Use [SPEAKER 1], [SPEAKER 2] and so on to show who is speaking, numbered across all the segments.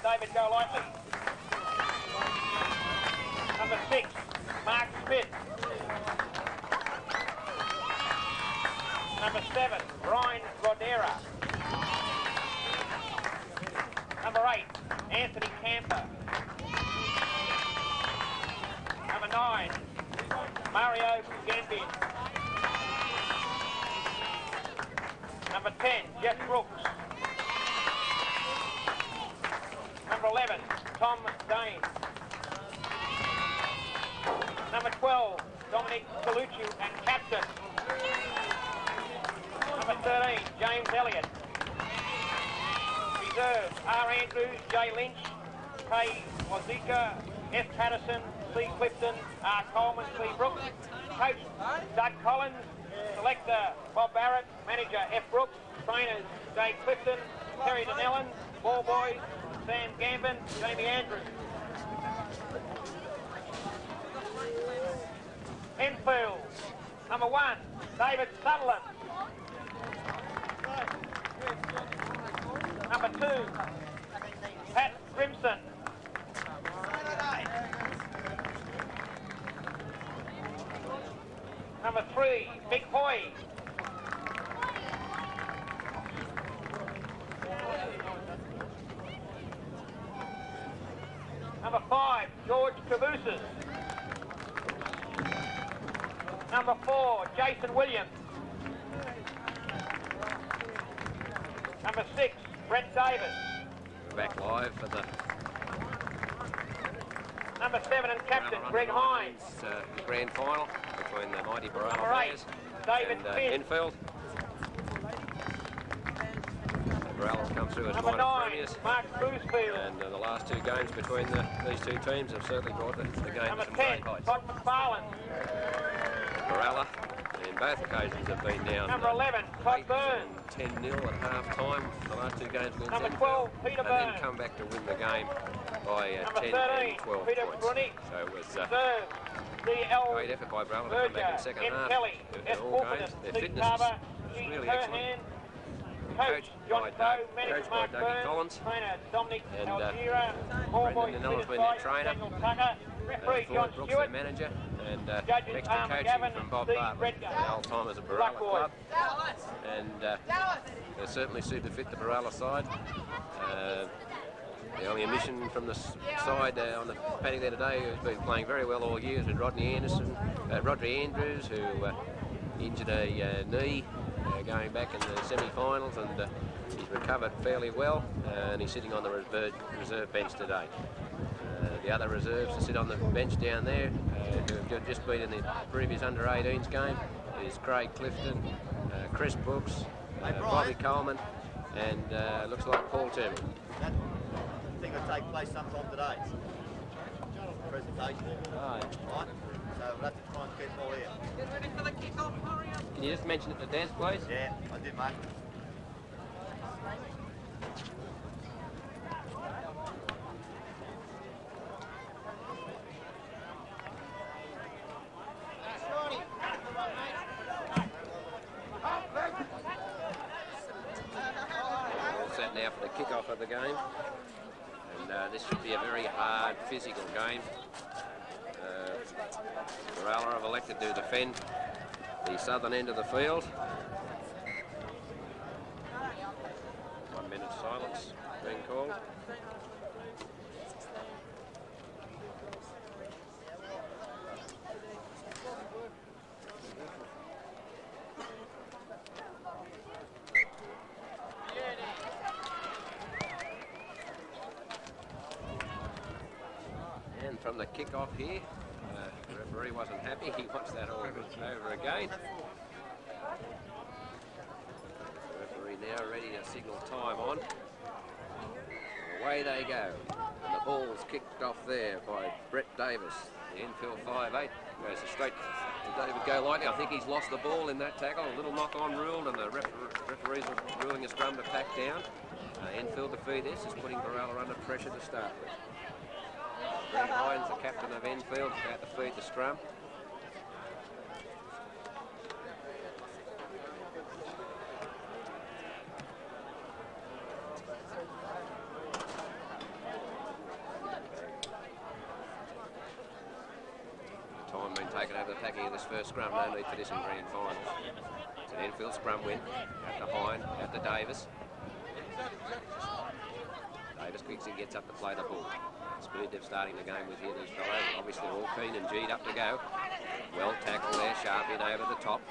[SPEAKER 1] David Golightly. Number 6, Mark Smith. Number 7, Brian Rodera. Number 8, Anthony Camper. Number 9, Mario Gambin. Number 10, Jeff Brooks. Number 11, Tom Dane. Number 12, Dominic Colucci and captain. Number 13, James Elliott. Reserves, R. Andrews, J. Lynch, K. Wazika, F. Patterson, C. Clifton, R. Coleman, C. Brooks. Coach, Doug Collins. Selector, Bob Barrett. Manager, F. Brooks. Trainers, J. Clifton, Terry Donnellan. Ball boys, Sam Gambin, Jamie Andrews. Enfield, number 1, David Sutherland. Number 2, Pat Grimson. Number 3, Mick Hoy. Number 5, George Cabooses. Number 4, Jason Williams. Number 6, Brett Davis.
[SPEAKER 2] We're back live for the
[SPEAKER 1] Number 7 and captain, Greg Hines.
[SPEAKER 2] Grand final between the mighty Berala
[SPEAKER 1] Number 8,
[SPEAKER 2] players
[SPEAKER 1] David
[SPEAKER 2] and
[SPEAKER 1] Finn.
[SPEAKER 2] Enfield. Berala's come through as
[SPEAKER 1] Number
[SPEAKER 2] minor
[SPEAKER 1] 9,
[SPEAKER 2] premiers.
[SPEAKER 1] Mark Boosfield.
[SPEAKER 2] And the last 2 games between these 2 teams have certainly brought the game
[SPEAKER 1] Number
[SPEAKER 2] to some
[SPEAKER 1] 10,
[SPEAKER 2] great heights.
[SPEAKER 1] Todd McFarlane.
[SPEAKER 2] Berala, in both occasions, have been down
[SPEAKER 1] Number 11, Todd
[SPEAKER 2] 8
[SPEAKER 1] Burns.
[SPEAKER 2] and 10-0 at half-time. The last 2 games against
[SPEAKER 1] Number
[SPEAKER 2] Enfield,
[SPEAKER 1] 12, Peter
[SPEAKER 2] and then
[SPEAKER 1] Burns.
[SPEAKER 2] come back to win the game by
[SPEAKER 1] Number
[SPEAKER 2] 10
[SPEAKER 1] 13,
[SPEAKER 2] and 12
[SPEAKER 1] Peter
[SPEAKER 2] points.
[SPEAKER 1] Brunick.
[SPEAKER 2] So it was
[SPEAKER 1] Reserve, D.L.
[SPEAKER 2] great effort by Berala to come back in the second
[SPEAKER 1] M.
[SPEAKER 2] half.
[SPEAKER 1] Kelly,
[SPEAKER 2] In
[SPEAKER 1] S.
[SPEAKER 2] all
[SPEAKER 1] Wolfenden,
[SPEAKER 2] games, their
[SPEAKER 1] Steve
[SPEAKER 2] fitness
[SPEAKER 1] Carver,
[SPEAKER 2] is
[SPEAKER 1] G.
[SPEAKER 2] really
[SPEAKER 1] Cohan.
[SPEAKER 2] excellent.
[SPEAKER 1] Coach, John
[SPEAKER 2] by
[SPEAKER 1] Coe,
[SPEAKER 2] Doug-
[SPEAKER 1] manager
[SPEAKER 2] coached by
[SPEAKER 1] Mark
[SPEAKER 2] Dougie
[SPEAKER 1] Burns,
[SPEAKER 2] Collins.
[SPEAKER 1] trainer Dominic
[SPEAKER 2] And,
[SPEAKER 1] Algira, Ball boy
[SPEAKER 2] Brendan Nell's
[SPEAKER 1] Peter
[SPEAKER 2] been their
[SPEAKER 1] Price,
[SPEAKER 2] trainer.
[SPEAKER 1] Daniel Tucker, referee John
[SPEAKER 2] Floyd Brooks,
[SPEAKER 1] Stewart,
[SPEAKER 2] their manager, and
[SPEAKER 1] Judges
[SPEAKER 2] extra
[SPEAKER 1] Arm
[SPEAKER 2] coaching
[SPEAKER 1] Gavin,
[SPEAKER 2] from Bob
[SPEAKER 1] Steve
[SPEAKER 2] Bartlett,
[SPEAKER 1] Redgar.
[SPEAKER 2] the old timers of Berala
[SPEAKER 1] Blackboard.
[SPEAKER 2] Club. And they certainly suit to fit the Berala side. The only omission from the side on the paddock there today, who's been playing very well all year, is with Rodney Andrews, who injured a knee going back in the semi-finals, and he's recovered fairly well, and he's sitting on the reserve bench today. The other reserves to sit on the bench down there, who have just been in the previous under-18s game, is Craig Clifton, Chris Brooks, Bobby Coleman, and looks like Paul Turner.
[SPEAKER 3] That thing will take place sometime today. Presentation.
[SPEAKER 2] Right.
[SPEAKER 3] Right? So we'll have to try and get them all here.
[SPEAKER 4] Get ready for the kick-off, hurry up.
[SPEAKER 2] Can you just mention it to Des, please?
[SPEAKER 3] Yeah, I did, mate.
[SPEAKER 2] All set now for the kick-off of the game. And this should be a very hard physical game. Berala have elected to defend the southern end of the field. 1 minute silence being called. And from the kick-off here, the referee wasn't happy. He wants that all over again. The referee now ready to signal time on. Away they go. And the ball's kicked off there by Brett Davis. The Enfield 5'8" goes straight to David Golightly. I think he's lost the ball in that tackle. A little knock-on ruled, and the referees are ruling a scrum to pack down. Enfield to feed this is putting Berala under pressure to start with. Greg Hines, the captain of Enfield, about to feed the scrum. taken over the packing of this first scrum. No need for this in grand finals. It's an Enfield scrum win. Out to Hine, out to Davis. Davis quickly gets up to play the ball. Speed they're starting the game with here, these fellows. Obviously they're all keen and G'd up to go. Well tackled there, sharp in over the top.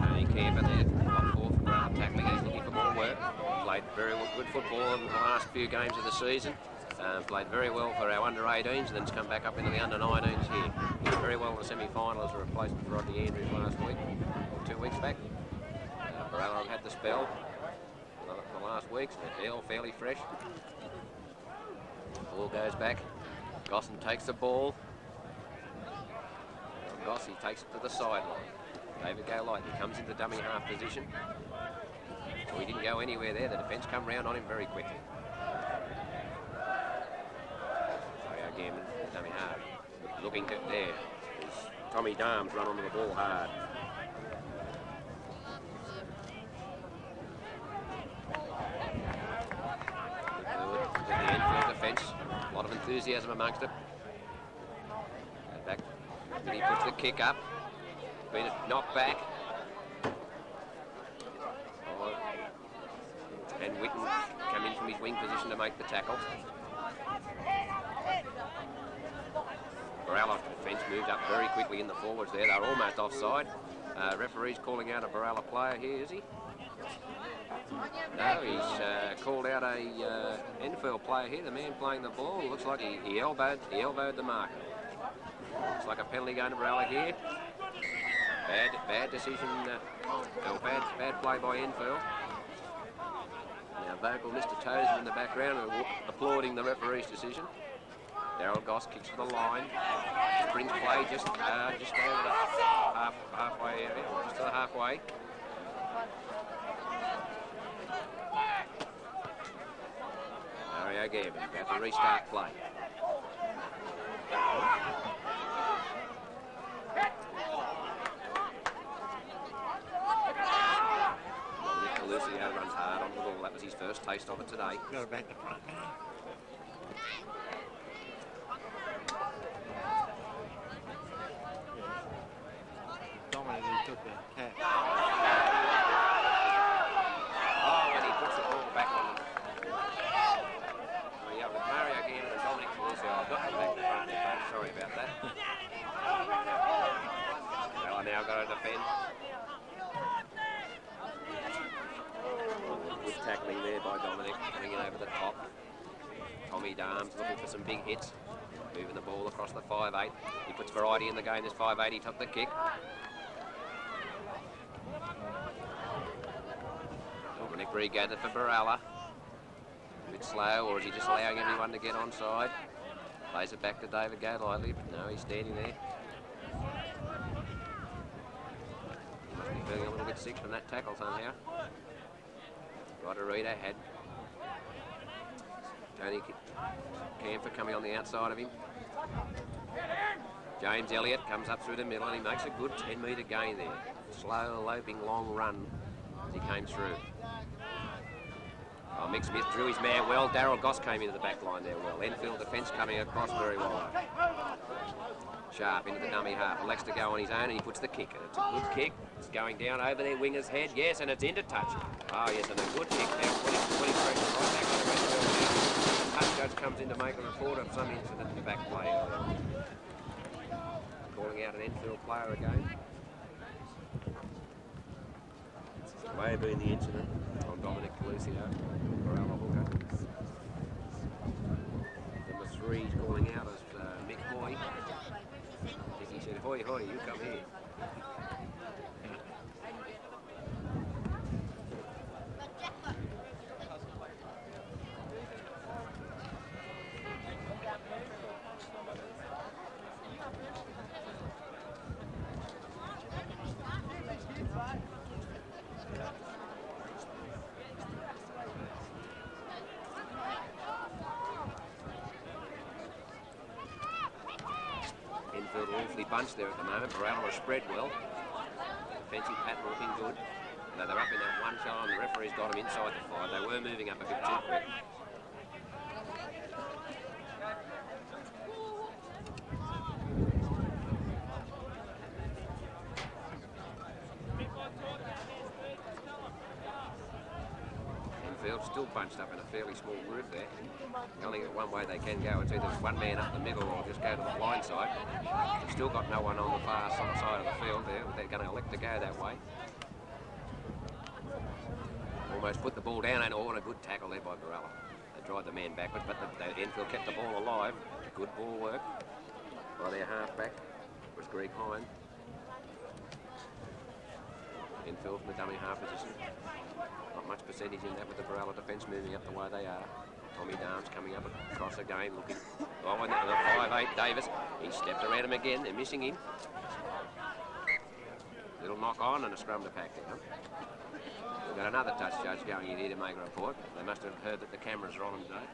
[SPEAKER 2] Tony Camper there, got 4 from ground tackling. He's looking for more work. Played very good football in the last few games of the season. Played very well for our under-18s and then come back up into the under-19s here. Did very well in the semi-final as a replacement for Rodney Andrews last week, or 2 weeks back. Berala have had the spell for the last weeks, but they're all fairly fresh. Ball goes back. Gosson takes the ball. Gossi takes it to the sideline. David Golightly comes into dummy half position. So he didn't go anywhere there. The defence come round on him very quickly. Again, dummy hard. Looking to there. Tommy Darms run onto the ball hard. With the Enfield defence. A lot of enthusiasm amongst it. Back. Then he puts the kick up. Been knocked back. And Witten come in from his wing position to make the tackle. Berala defence moved up very quickly in the forwards there. They're almost offside. Referee's calling out a Berala player here, is he? No, he's called out a Enfield player here. The man playing the ball looks like he elbowed the marker. Looks like a penalty going to Berala here. Bad decision, bad play by Enfield. Now vocal Mr. Tozer in the background applauding the referee's decision. Daryl Goss kicks for the line. Brings play just over the halfway area, just to the halfway. Mario Gavin about to restart play. Lucio runs hard on the ball. That was his first taste of it today.
[SPEAKER 5] Go back to front. Dominic, he took the catch.
[SPEAKER 2] Oh, when he puts the ball back on. Well, yeah, with Mario again and Dominic Lucio, I've got them back to front there, folks. Sorry about that. Well, I now got to defend. Good tackling there by Dominic, coming in over the top. Tommy Darms looking for some big hits, moving the ball across the 5'8". He puts variety in the game. This 5'8", he took the kick. Dominic regathered for Berala. A bit slow, or is he just allowing everyone to get onside? Plays it back to David Golightly, but no, he's standing there. He must be feeling a little bit sick from that tackle somehow. Rodriguez had Tony Camphor coming on the outside of him. James Elliott comes up through the middle and he makes a good 10-metre gain there. Slow, loping, long run as he came through. Oh, Mick Smith drew his man well. Daryl Goss came into the back line there well. Enfield defence coming across very well. Sharp into the dummy half. Elects to go on his own and he puts the kick. And it's a good kick. It's going down over their winger's head. Yes, and it's into touch. Oh, yes, and a good kick now. 20 pressure right back on the Enfield now. Touch judge comes in to make a report of some incident in the back play. Calling out an Enfield player again. May have been the incident on Dominic Lucio. Berala hooker. Number 3 is calling out as Mick Hoy. I think he said, "Hoy, hoy, you come here." Enfield awfully bunched there at the moment. Berala spread well. Defensive pattern looking good. They're up in that one shot, and the referee's got them inside the 5. They were moving up a bit too quick. Enfield still bunched up in a fairly small group there. Only one way they can go. It's either one man up the middle or just go to the blind side. They've still got no one on the far side of the field there. They're going to elect to go that way. Almost put the ball down, and a good tackle there by Berala. They drive the man backwards, but the Enfield kept the ball alive. Good ball work by their half-back, was Greg Hine. Enfield in the dummy half position. Not much percentage in that with the Berala defence moving up the way they are. Tommy Darms coming up across again, looking. Oh, and the 5'8", Davis. He stepped around him again. They're missing him. Little knock on and a scrum to pack down. We've got another touch judge going in here to make a report. They must have heard that the cameras are on them today.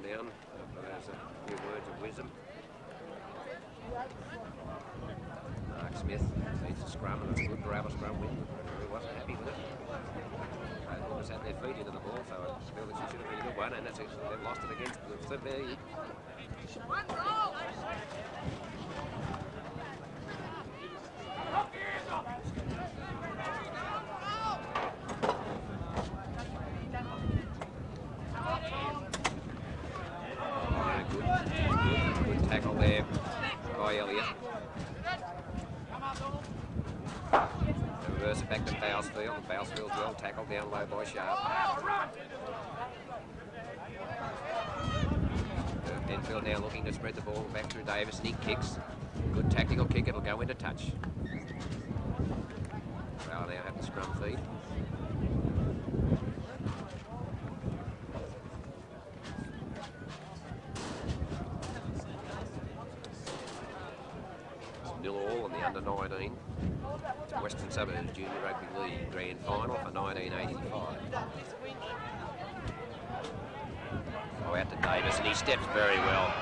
[SPEAKER 2] Down. There's a few words of wisdom. Mark Smith needs a scrum, and it's a good Berala scrum win. He wasn't happy with it. They almost had their feet into the ball, so I feel that she should have been a good one, and that's it. They've lost it against the Seville. Tackle there by Elliott. Reverse it back to Bousfield. Bousfield's well tackled down low by Sharp. Enfield now looking to spread the ball back through Davis. Nick kicks. Good tactical kick. It'll go into touch. They'll now have the scrum feed. Nil-all in the under-19 Western Suburbs Junior Rugby League Grand Final for 1985. Oh, out to Davis, and he steps very well.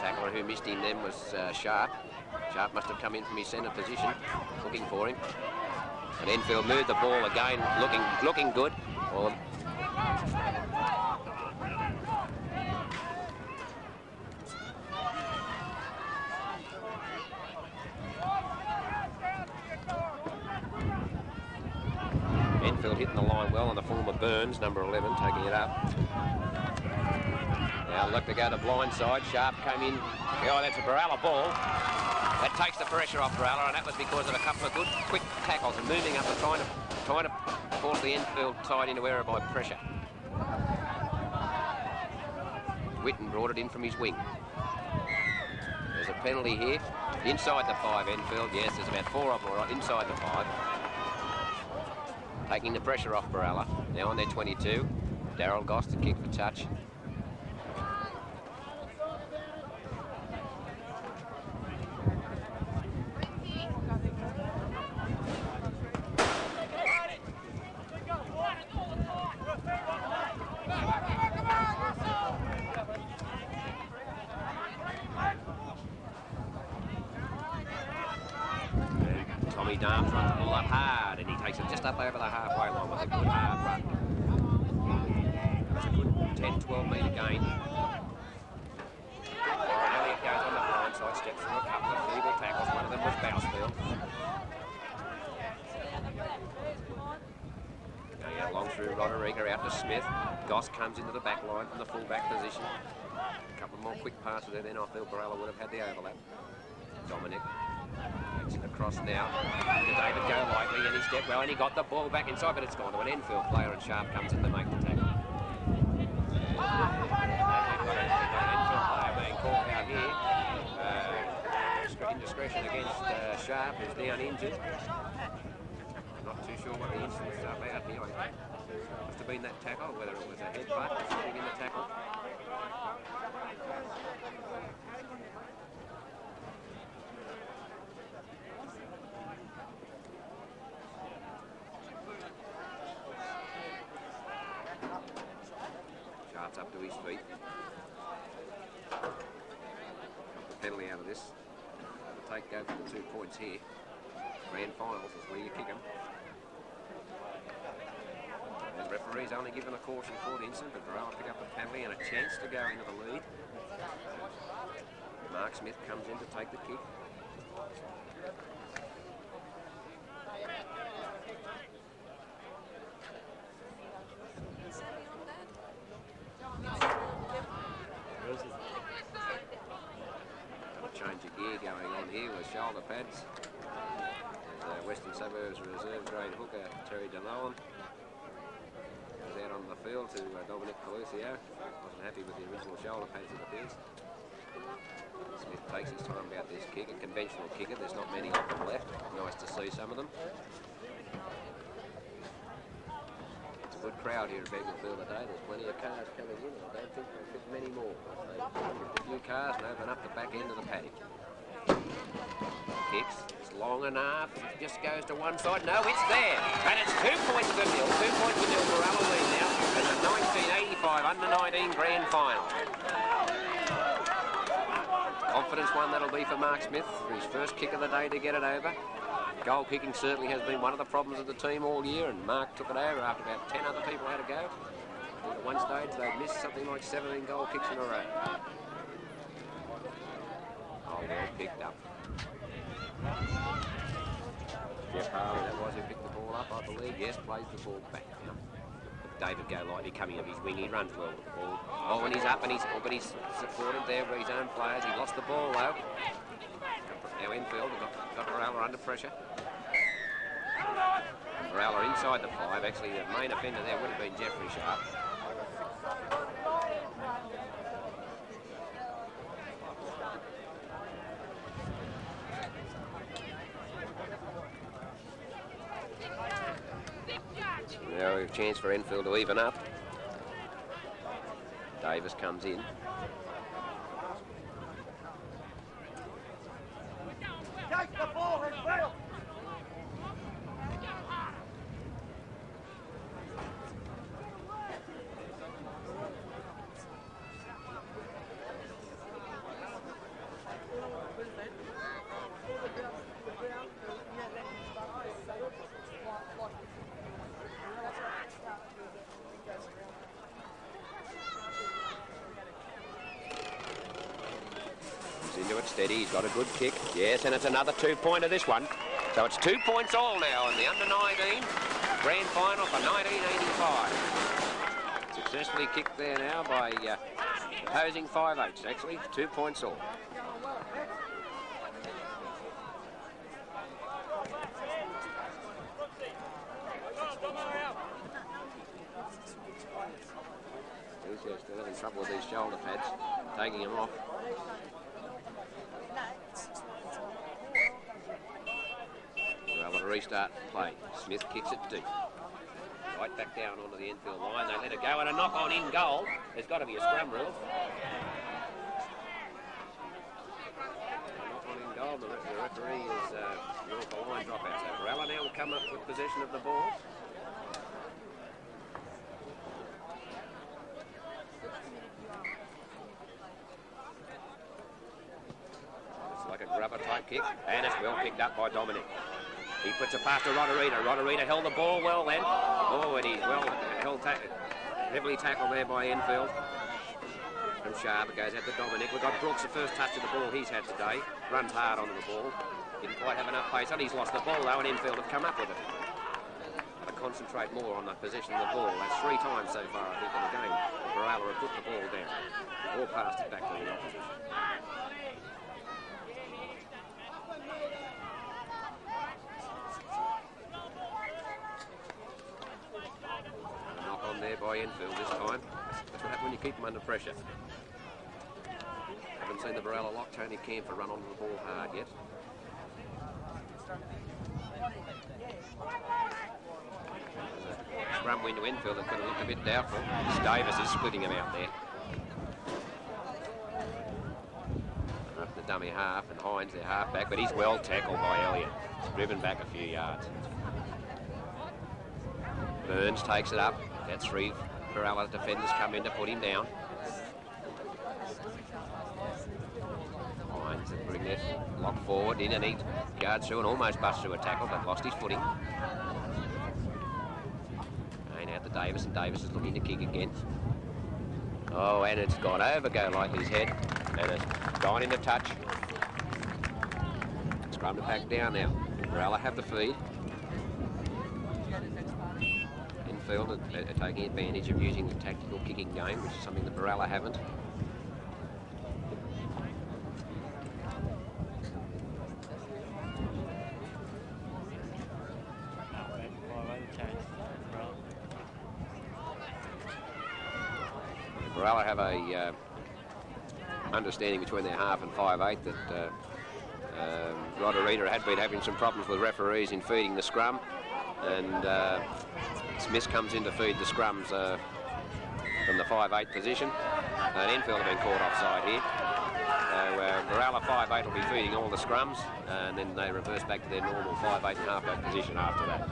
[SPEAKER 2] Tackler who missed him then was Sharp. Sharp must have come in from his centre position, looking for him. And Enfield moved the ball again, looking good. Well, Enfield hitting the line well on the form of Burns, number 11, taking it up. Now look to go to blind side. Sharp came in. Oh, that's a Berala ball. That takes the pressure off Berala, and that was because of a couple of good, quick tackles and moving up and trying to force the Enfield side into error by pressure. Whitten brought it in from his wing. There's a penalty here. Inside the 5, Enfield. Yes, there's about 4 of them right inside the 5. Taking the pressure off Berala. Now on their 22. Darryl Goss to kick for touch. Tommy Darms runs the ball up hard, and he takes it just up over the halfway line with a good hard run. That's a good 10-12 metre gain. Elliott goes on the blind side, steps through a couple of feeble tackles. One of them was Bousfield. Going out long through Roderica, out to Smith. Goss comes into the back line from the full-back position. A couple more quick passes there, then I feel Berala would have had the overlap. Dominic makes it across. across now to David Golightly, and he stepped well, and he got the ball back inside, but it's gone to an Enfield player, and Sharp comes in to make the tackle. We've got an Enfield player being called out here. Indiscretion against Sharp, who's down injured. I'm not too sure what the incident's about here. It must have been that tackle, whether it was a headbutt or something in the tackle. Sharp's up to his feet. The penalty out of this. The take go for the 2 points here. Grand finals is where you kick them. And referee's only given a caution for the incident, but Berala pick up a penalty and a chance to go into the lead. Mark Smith comes in to take the kick. Change of gear going on here with shoulder pads. There's Western Suburbs reserve grade hooker Terry DeLowan was out on the field to Dominic Pelucio. Wasn't happy with the original shoulder pads, it appears. Smith takes his time about this kick, a conventional kicker. There's not many of them left. Nice to see some of them. It's a good crowd here at Beaconsfield today. There's plenty of cars coming in, and I don't think there'll fit many more. A few cars and open up the back end of the paddock. Kicks, it's long enough, it just goes to one side. No, it's there, and it's 2 points to nil. 2 points to nil for Berala lead now in the 1985 under-19 grand final. Confidence one that'll be for Mark Smith for his first kick of the day to get it over. Goal kicking certainly has been one of the problems of the team all year, and Mark took it over after about 10 other people had a go. At one stage they'd missed something like 17 goal kicks in a row. Oh, well picked up. Jeff Harley, that was who picked the ball up, I believe. Yes, plays the ball back now. David Golightly coming of his wing, he runs well with the ball. Oh, and he's up, and but he's supported there by his own players. He lost the ball though. Now Enfield got Berala under pressure. And Berala inside the 5. Actually, the main offender there would have been Jeffrey Sharp. Now we have a chance for Enfield to even up. Davis comes in.
[SPEAKER 3] Take the ball, Enfield!
[SPEAKER 2] Into it steady, he's got a good kick. Yes, and it's another 2-pointer this one. So it's 2 points all now in the under-19 grand final for 1985. Successfully kicked there now by opposing 5/8, actually. 2 points all. He's still having trouble with these shoulder pads, taking them off. Well, to restart play. Smith kicks it deep. Right back down onto the Enfield line. They let it go, and a knock on in goal. There's got to be a scrum rule. A knock on in goal. The referee is ruled for line dropout. So Berala now will come up with possession of the ball. It's like a grubber type kick, and it's well picked up by Dominic. He puts it past to Rodorita. Rodorita held the ball well then. Oh, and he's well held heavily tackled there by Enfield. From Sharp, it goes out to Dominic. We've got Brooks, the first touch of the ball he's had today. Runs hard onto the ball. Didn't quite have enough pace on. He's lost the ball though, and Enfield have come up with it. Got to concentrate more on the possession of the ball. That's 3 times so far, I think, in the game. Berala have put the ball down. Or passed it back to the opposition. by Enfield this time. That's what happens when you keep them under pressure. Haven't seen the Berala lock Tony Camper run onto the ball hard yet. Scrum win to Enfield that could have looked a bit doubtful. Davis is splitting him out there. Up the dummy half, and Hines their half back, but he's well tackled by Elliott. He's driven back a few yards. Burns takes it up. That's three Berala defenders come in to put him down. Hines and bring this lock forward in, and he guards through and almost busts through a tackle, but lost his footing. And out to Davis, and Davis is looking to kick again. Oh, and it's gone over Golightly's head, and it's gone into touch. Scrum to pack down now. Berala have the feed. Enfield are taking advantage of using the tactical kicking game, which is something that Berala haven't. Berala have a understanding between their half and 5/8 that Roderieder had been having some problems with referees in feeding the scrum, and Smith comes in to feed the scrums from the 5/8 position, and Enfield have been caught offside here. So Berala 5/8 will be feeding all the scrums, and then they reverse back to their normal 5/8 and half-back position after that.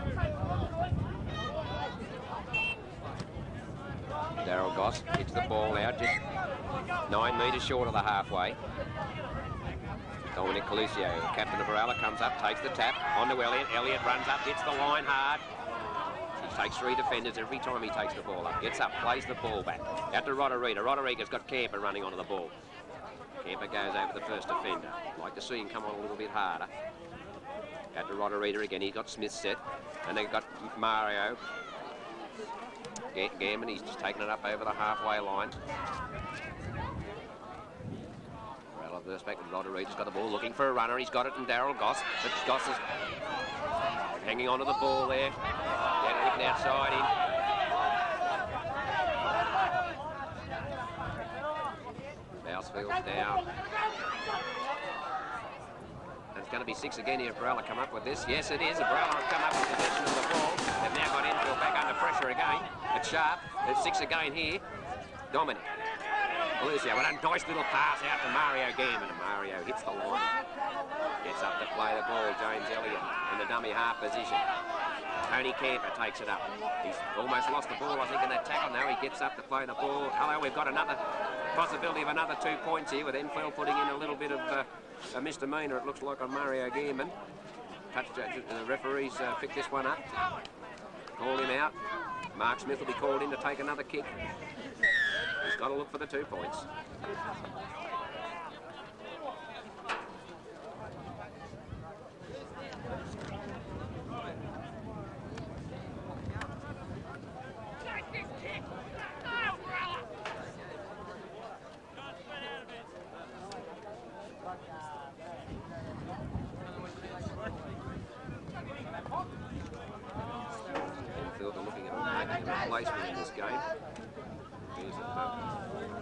[SPEAKER 2] Darryl Goss hits the ball out just 9 metres short of the halfway. Dominic Coluccio, captain of Berala, comes up, takes the tap, on to Elliott. Elliott runs up, hits the line hard. He takes 3 defenders every time he takes the ball up. Gets up, plays the ball back. Out to Roderieder. Roderieder's got Camper running onto the ball. Camper goes over the first defender. Like to see him come on a little bit harder. Out to Roderieder again. He's got Smith set. And they've got Mario Gammon. He's just taken it up over the halfway line. Burst back to Roderieder's got the ball, looking for a runner. He's got it, and Darryl Goss. But Goss is hanging on to the ball there. Getting outside him. Bousfield's down. And it's going to be 6 again here if Berala come up with this. Yes, it is. Berala have come up with possession of the ball. They've now got Enfield back under pressure again. It's sharp. It's 6 again here. Dominic. Lucio, a nice little pass out to Mario Gammon, and Mario hits the line. Gets up to play the ball, James Elliott in the dummy half position. Tony Camper takes it up. He's almost lost the ball, I think, in that tackle. Now he gets up to play the ball. Hello, we've got another possibility of another 2 points here, with Enfield putting in a little bit of a misdemeanor, it looks like, on Mario Gammon. The referees picked this one up. Call him out. Mark Smith will be called in to take another kick. He's got to look for the 2 points. Enfield are looking at making a replacement in this game.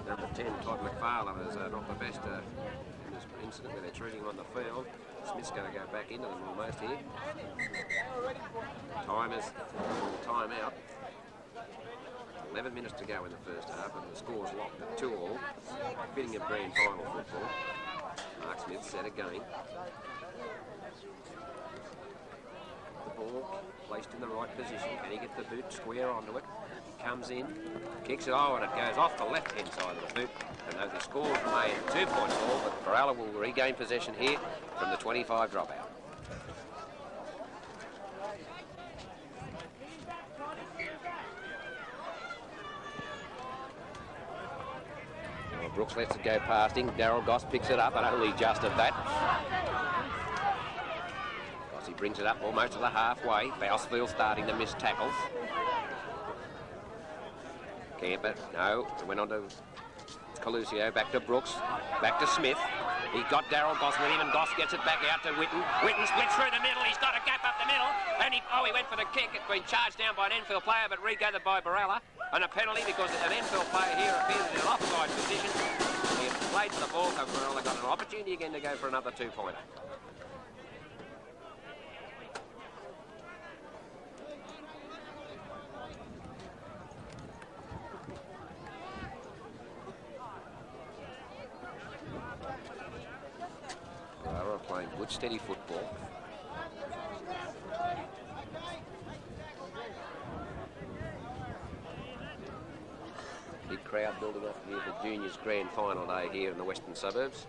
[SPEAKER 2] Number 10, Todd McFarlane, is not the best in this incident where they're treating him on the field. Smith's going to go back into them almost here. Time out. 11 minutes to go in the first half, and the score's locked at 2-2. Fitting of grand final football. Mark Smith set again. The ball placed in the right position. Can he get the boot square onto it? Comes in, kicks it, and it goes off the left-hand side of the boot. And the score remains 2 points all, but Berala will regain possession here from the 25 dropout. Well, Brooks lets it go past him. Darryl Goss picks it up, and only just at that. Goss, he brings it up almost to the halfway. Bousfield starting to miss tackles. Camper, no, it went on to Coluccio, back to Brooks, back to Smith. He got Darryl Goss with him, and Goss gets it back out to Witten. Witten splits through the middle, he's got a gap up the middle, and he went for the kick. It's been charged down by an Enfield player, but regathered by Berala. and a penalty because an Enfield player here appears in an offside position. He played to the ball, so Berala got an opportunity again to go for another 2-pointer. Berala playing good, steady football. Big crowd building up here for Juniors Grand Final day here in the western suburbs.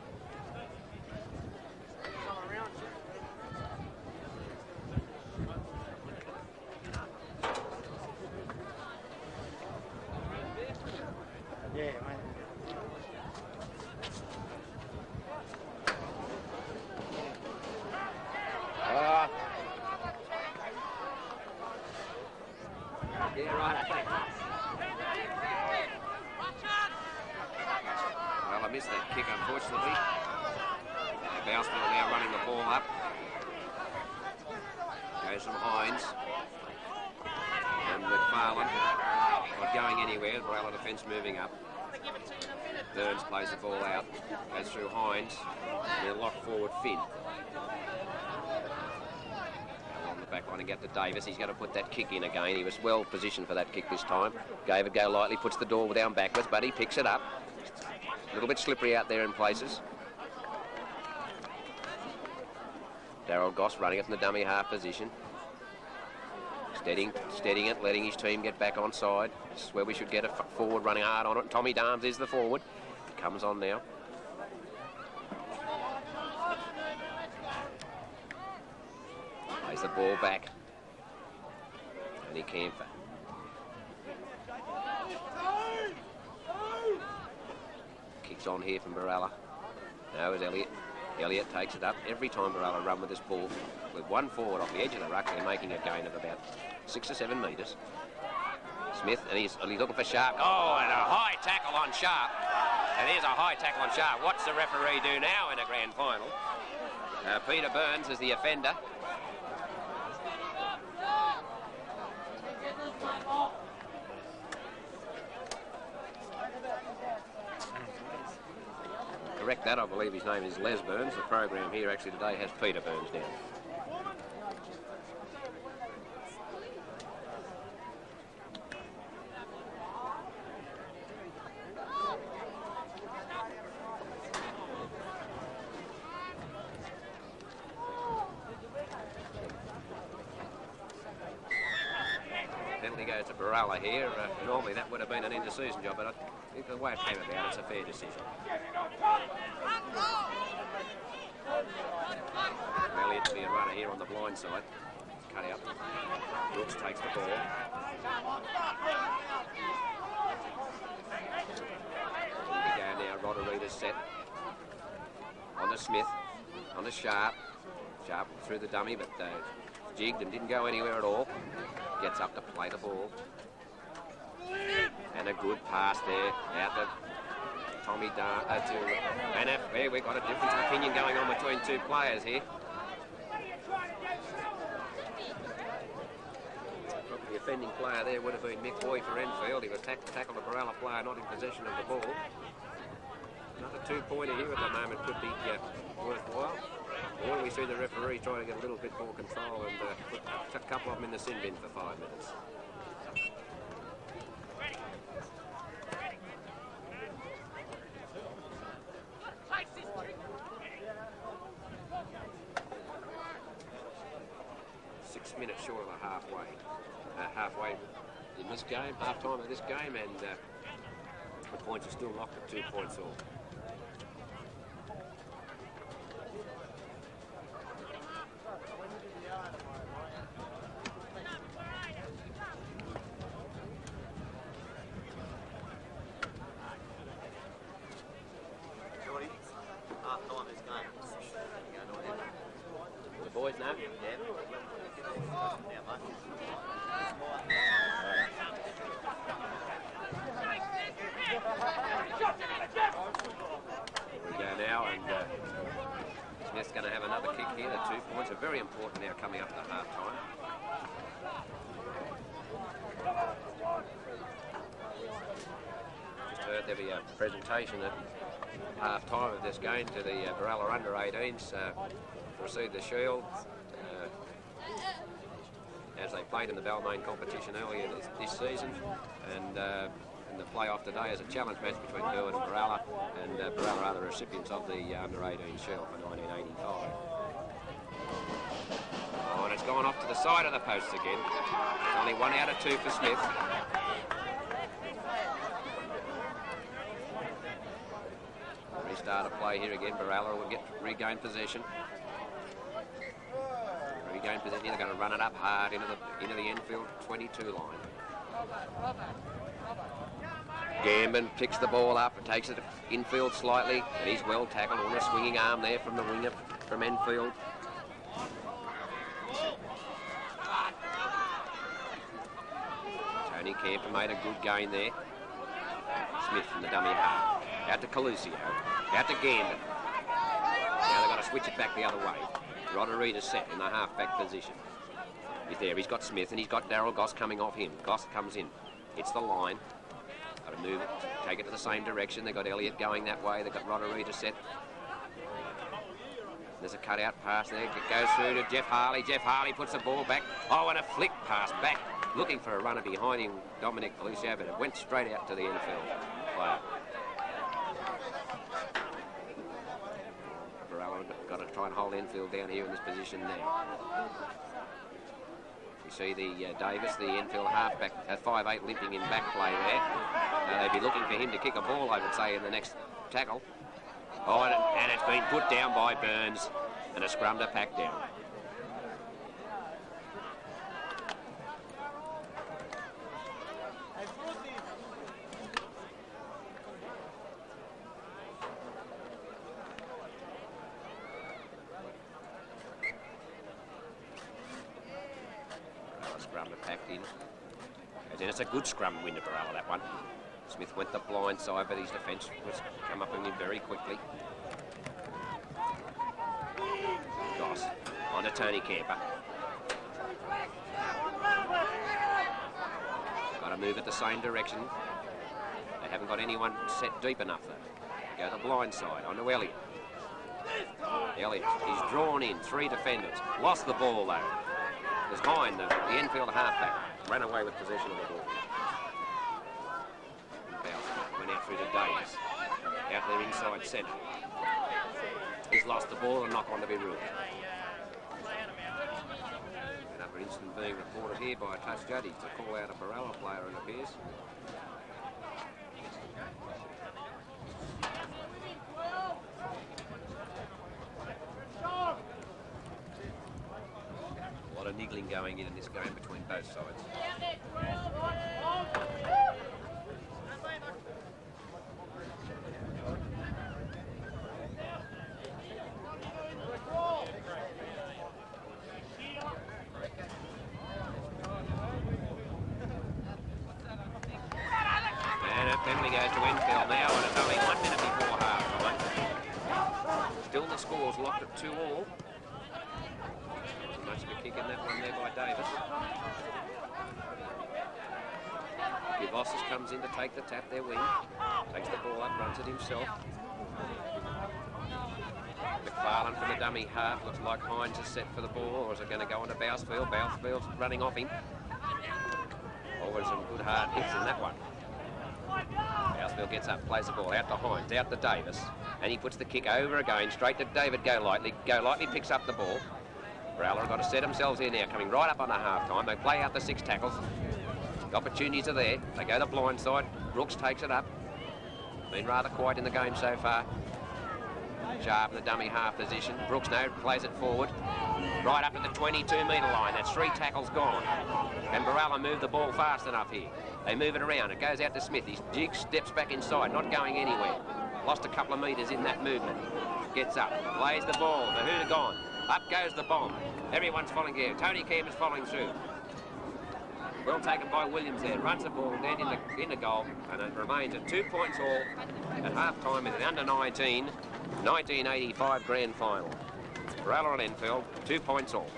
[SPEAKER 5] Yeah, mate.
[SPEAKER 2] Yeah, right, I think. Well, I missed that kick, unfortunately. Bousman now running the ball up. Goes from Hines. And McFarlane not going anywhere. Berala defence moving up. Burns plays the ball out. Goes through Hines. They'll lock forward Finn. On the back line and get to Davis. He's going to put that kick in again. He was well positioned for that kick this time. Gave it go lightly, puts the door down backwards, but he picks it up. A little bit slippery out there in places. Darryl Goss running it in the dummy half position. Steadying it, letting his team get back on side. This is where we should get a forward running hard on it. Tommy Darms is the forward. Comes on now. Plays the ball back. And he Camphor. Kicks on here from Berala. Now is Elliott. Elliott takes it up. Every time Berala run with this ball, with one forward off the edge of the ruck, they're making a gain of about 6 or 7 metres. Smith, and he's looking for Sharp. Oh, and a high tackle on Sharp. And here's a high tackle on Sharp. What's the referee do now in a grand final? Peter Burns is the offender. Correct that, I believe his name is Les Burns. The program here actually today has Peter Burns down. Penalty goes to Berala here. Normally that would have been an end-of-season job, but I think the way it came about, it's a fair decision. Elliott to be a runner here on the blind side. Cut out. Brooks takes the ball. Here we go now. Roderiga's set. On to Smith. On to Sharp. Sharp through the dummy, but jigged and didn't go anywhere at all. Gets up to play the ball. And a good pass there. Out to Tommy and we've got a difference of opinion going on between two players here. Probably the offending player there would have been Mick Boy for Enfield. He was tackled a Berala player not in possession of the ball. Another 2-pointer here at the moment could be worthwhile. Or we see the referee trying to get a little bit more control and put a couple of them in the sin bin for 5 minutes. Minutes short of a halfway in this game, half time of this game, and the points are still locked at 2 points all. The boys now? Yeah. We go now, and Smith's going to have another kick here. The 2 points are very important now coming up to half time. Just heard there'll be a presentation at half-time of this game to the Berala under-18s to receive the shield as they played in the Balmain competition earlier this season, and in the play-off today is a challenge match between Berwick and Berala, and Berala are the recipients of the under-18 shield for 1985. Oh, and it's gone off to the side of the posts again. It's only 1 out of 2 for Smith. Restart of play here again. Berala will regain possession. Regain possession. They're going to run it up hard into the Enfield 22 line. Gambin picks the ball up and takes it infield slightly, and he's well tackled on a swinging arm there from the winger from Enfield. Tony Camper made a good gain there. Smith from the dummy half. Out to Coluccio. Out to Gambin. Now they've got to switch it back the other way. Roderick set in the half-back position. He's there. He's got Smith and he's got Darryl Goss coming off him. Goss comes in. Hits the line. Got to move it. Take it to the same direction. They've got Elliott going that way. They've got Roderick set. There's a cut-out pass there. It goes through to Jeff Harley. Jeff Harley puts the ball back. Oh, and a flick pass back. Looking for a runner behind him, Dominic Coluccio, but it went straight out to the Enfield player. Berala got to try and hold Enfield down here in this position now. We see the Davis, the Enfield halfback, 5'8", limping in back play there. They'd be looking for him to kick a ball, I would say, in the next tackle. Oh, and it's been put down by Burns, and a scrum to pack down. Scrum to packed in. And it's a good scrum win to Berala, that one. Smith went the blind side, but his defence was come up on him very quickly. Goss on to Tony Camper. Got to move it the same direction. They haven't got anyone set deep enough though. Go the blind side onto Elliott. Elliott is drawn in, 3 defenders. Lost the ball though. Was behind the Enfield halfback. Ran away with possession of the ball. Went out through to Davis. Out there inside centre. He's lost the ball and knock on to be ruled. Another incident being reported here by a touch judge to call out a Berala player, it appears. A lot of niggling going in this game between both sides. And a penalty goes to Enfield now, and it's only 1 minute before half-time. Still the score's locked at 2-all. Much of a kick in that one there by Davis. Givossis comes in to take the tap, their wing. Takes the ball up, runs it himself. McFarlane from the dummy half. Looks like Hines is set for the ball, or is it going to go on to Bousfield? Bousfield's running off him. Always some good hard hits in that one. Bousfield gets up, plays the ball out to Hines, out to Davis, and he puts the kick over again, straight to David Golightly. Golightly picks up the ball. Berala have got to set themselves here now, coming right up on the half-time. They play out the 6 tackles. The opportunities are there. They go the blind side. Brooks takes it up. Been rather quiet in the game so far. Sharp in the dummy half position. Brooks now plays it forward. Right up to the 22-metre line. That's 3 tackles gone. And Berala move the ball fast enough here. They move it around. It goes out to Smith. His jig steps back inside, not going anywhere. Lost a couple of metres in that movement. Gets up, plays the ball. The Hooter gone. Up goes the bomb. Everyone's following here. Tony Camper's following through. Well taken by Williams there. Runs the ball down in the goal, and it remains at 2 points all at half-time in the under-19 1985 grand final. Berala and Enfield, 2 points all.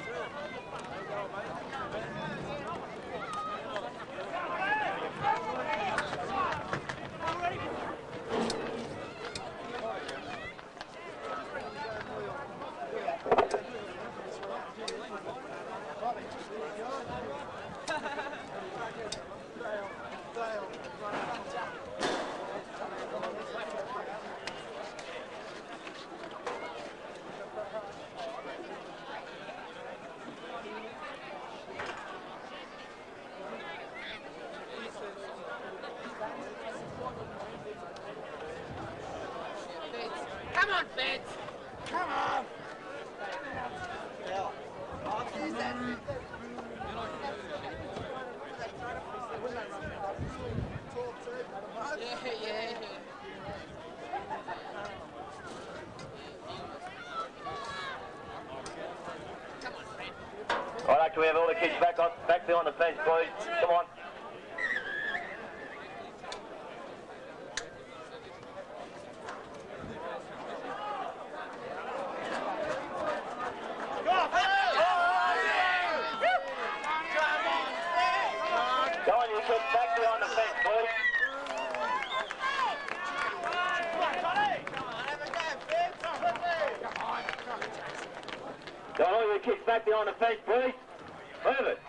[SPEAKER 3] Come on!
[SPEAKER 1] I'd like to have all the kids back there on the fence, please. Come on. Go on, you kids, back there on the fence, please. Go on, all you kids back there on the fence, please. Move it.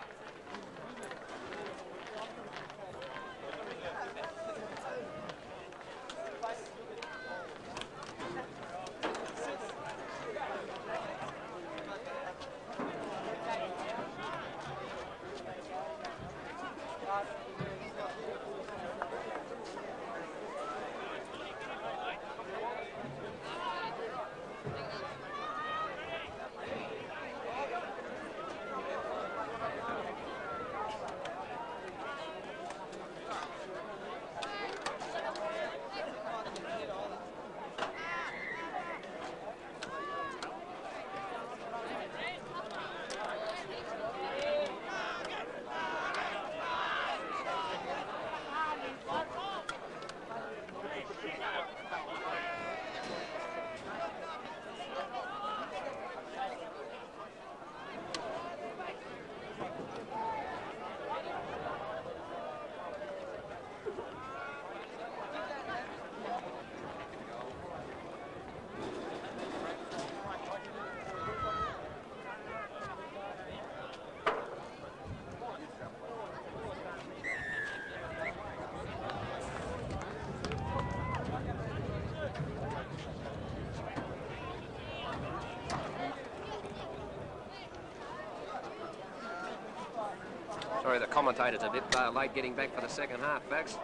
[SPEAKER 2] Sorry, the commentator's a bit late getting back for the second half, folks.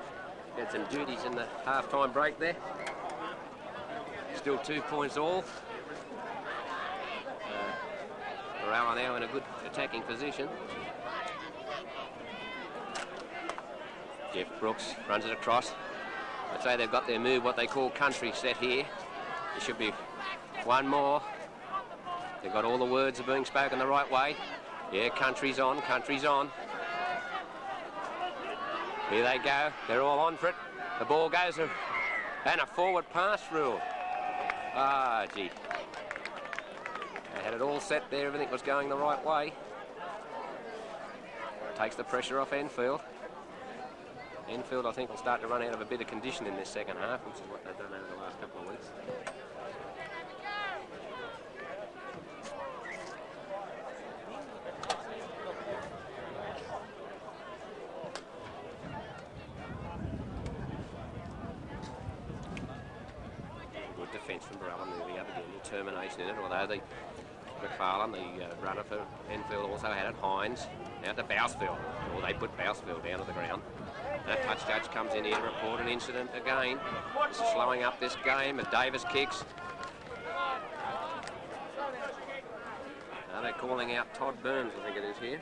[SPEAKER 2] Had some duties in the half-time break there. Still 2 points all. Berala now in a good attacking position. Jeff Brooks runs it across. I'd say they've got their move, what they call country, set here. There should be one more. They've got all the words are being spoken the right way. Yeah, country's on, country's on. Here they go. They're all on for it. The ball goes and a forward pass rule. Ah, gee. They had it all set there. Everything was going the right way. Takes the pressure off Enfield. Enfield, I think, will start to run out of a bit of condition in this second half, which is what they've done over the last couple of weeks. Good defence from Berala, moving up again, determination in it, although the McFarlane, the runner for Enfield, also had it. Hines, now to Bousfield. Or they put Bousfield down to the ground. A touch judge comes in here to report an incident again. This is slowing up this game, and Davis kicks. Now they're calling out Todd Burns, I think it is here.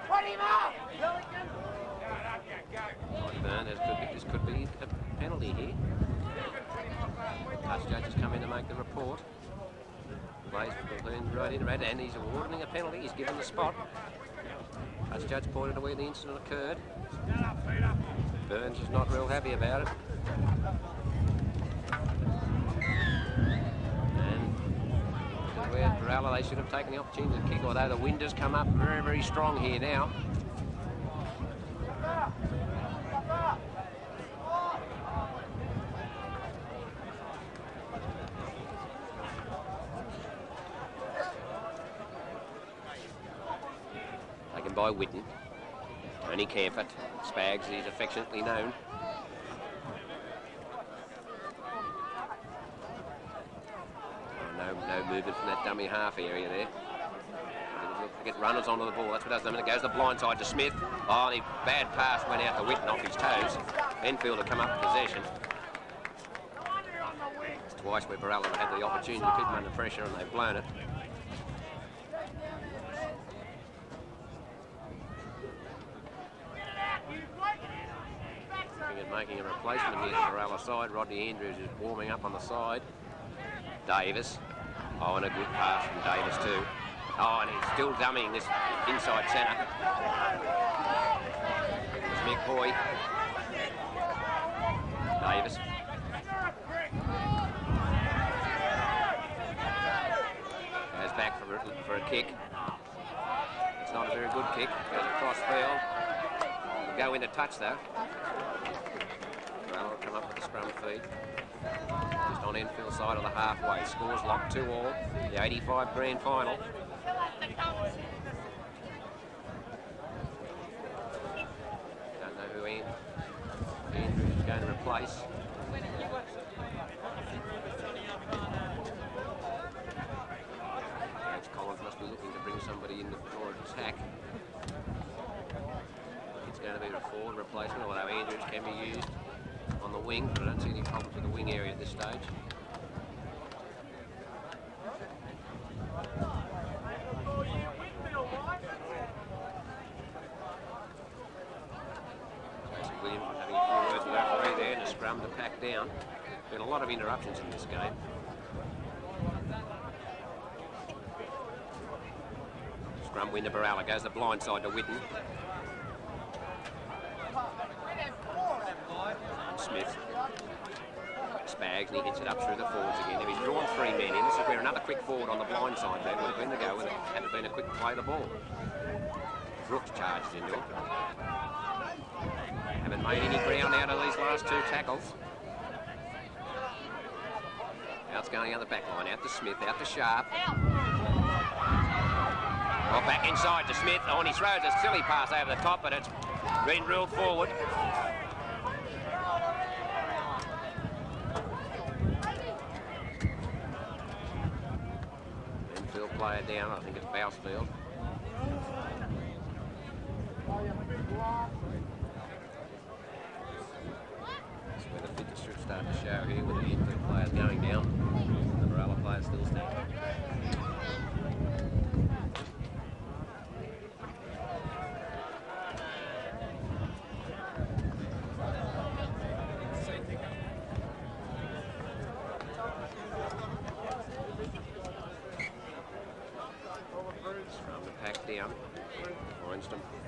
[SPEAKER 3] Put him up!
[SPEAKER 2] Todd Burns, this could be a penalty here. Touch judges come in to make the report. Plays right in red, and he's awarding a penalty. He's given the spot. Touch judge pointed to where the incident occurred. Burns is not real happy about it. And where Berala, they should have taken the opportunity to kick, although the wind has come up very, very strong here now. Taken by Whitten. Tony Camphett, Spags, he's affectionately known. Oh, no movement from that dummy half area there. Get runners onto the ball, that's what does them, and it goes the blind side to Smith. Oh, the bad pass went out to Whitten off his toes. Enfield will come up with possession. twice where Berala had the opportunity to keep them under pressure and they've blown it. Making a replacement here to Berala side. Rodney Andrews is warming up on the side. Davis. Oh, and a good pass from Davis too. Oh, and he's still dummying this inside centre. It's Mick Hoy. Davis. Goes back for a kick. It's not a very good kick. Goes across field. Will go into touch though. Berala will come up with the scrum feed. Just on Enfield side of the halfway. Scores locked 2-all. The 85 grand final. Don't know who Andrews is going to replace. Coach Collins must be looking to bring somebody in for attack. It's going to be a forward replacement, although Andrews can be used on the wing, but I don't see any problems with the wing area at this stage. Jason Williams was having a few words with the referee there, and a scrum to pack down. Been a lot of interruptions in this game. Scrum win to Berala, goes the blind side to Whitten. Smith. Spags, and he hits it up through the forwards again. Now he's drawn 3 men in. This is where another quick forward on the blind side there would have been the go with it, had it been a quick play of the ball. Brooks charges into it. Haven't made any ground out of these last 2 tackles. Now it's going out the back line, out to Smith, out to Sharp. Well, back inside to Smith. Oh, and he throws a silly pass over the top, but it's been ruled forward. Enfield player down, I think it's Bousfield. That's where the fitness should start to show here with the Enfield players going down. The Berala players still standing.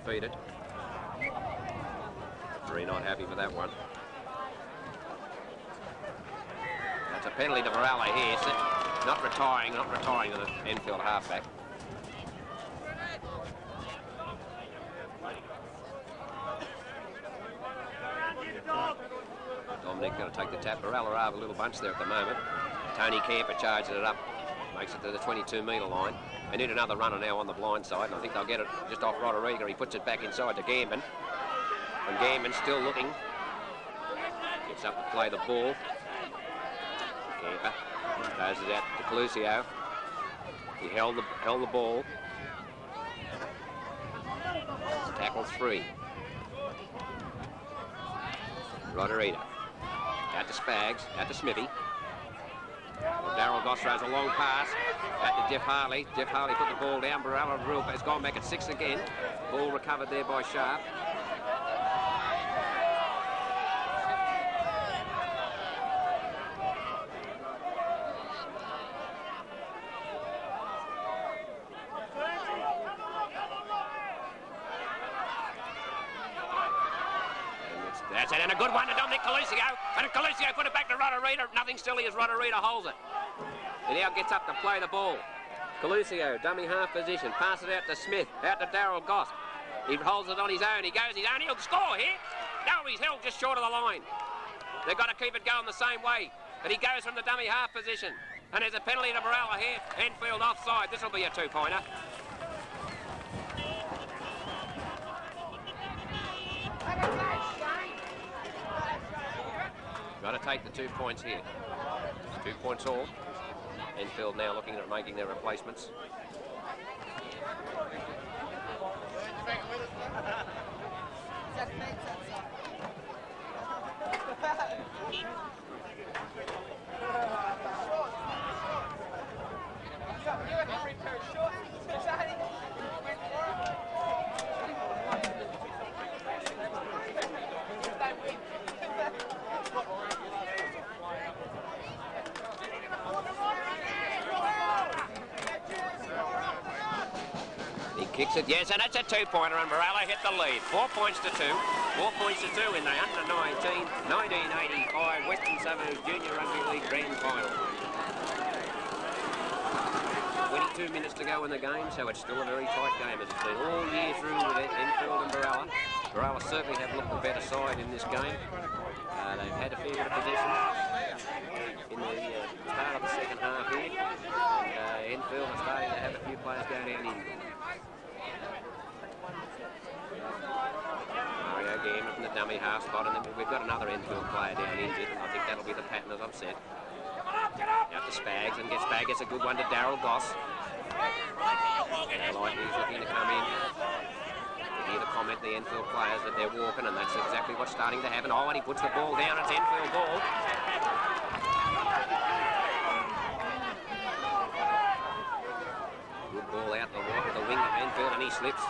[SPEAKER 2] Feed it. Very not happy with that one. That's a penalty to Berala here. So not retiring to the Enfield halfback. Dominic going to take the tap. Berala have a little bunch there at the moment. Tony Camper charges it up. Makes it to the 22-metre line. They need another runner now on the blind side, and I think they'll get it just off Rodriguez. He puts it back inside to Gambin. And Gambin still looking. Gets up to play the ball. Camper throws it out to Colusio. He held the ball. Tackle 3. Rodriguez. Out to Spags, out to Smithy. Darryl Goss throws a long pass out to Jeff Harley. Jeff Harley put the ball down. Berala has gone back at 6 again. Ball recovered there by Sharp. That's it, and a good one to Dominic Colusio. And Colusio put it back to Rodriguez. Nothing still as Rodriguez holds it. He now gets up to play the ball. Colusio, dummy half position. Pass it out to Smith, out to Darryl Goss. He holds it on his own. He goes his own. He'll score here. No, he's held just short of the line. They've got to keep it going the same way. But he goes from the dummy half position. And there's a penalty to Berala here. Enfield offside. This will be a 2-pointer. Got to take the 2 points here. 2 points all. Enfield now looking at making their replacements. He kicks it, yes, and that's a two-pointer, and Berala hit the lead. 4 points to 2. 4 points to 2 in the under-19 1985 Western Suburbs Junior Rugby League Grand Final. 22 minutes to go in the game, so it's still a very tight game as it's been all year through with Enfield and Berala. Berala certainly have looked the better side in this game. They've had a fair bit of possession in the start of the second half here. And Enfield are starting to have a few players go down injured. Mario again from the dummy half spot, and then we've got another Enfield player down injured, and I think that'll be the pattern as I've said. Out to Spags, and Spags gets a good one to Darryl Goss. Lightning's looking to come in. You hear the comment, the Enfield players, that they're walking, and that's exactly what's starting to happen. Oh, and he puts the ball down, it's Enfield ball. Good ball out the wing of Enfield, and he slips.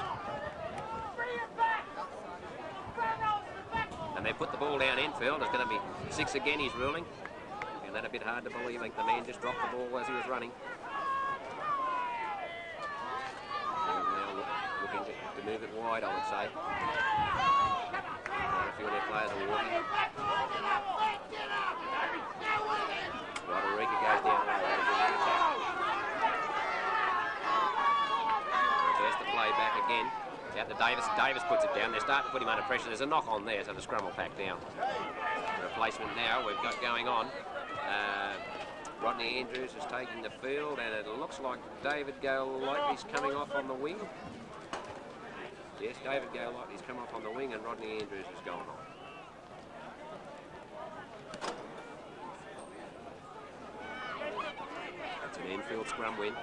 [SPEAKER 2] And they put the ball down Enfield. It's going to be 6 again, he's ruling. And that's a bit hard to believe. I think the man just dropped the ball as he was running. And now looking to move it wide, I would say. Quite a few of their players are walking. Roderica goes down. Reverse the play back again. Out to Davis. Davis puts it down. They're starting to put him under pressure. There's a knock on there, so the scrum will pack down. Replacement now we've got going on. Rodney Andrews is taking the field, and it looks like David Golightly's coming off on the wing. Yes, David Golightly's come off on the wing, and Rodney Andrews has gone on. That's an Enfield scrum win.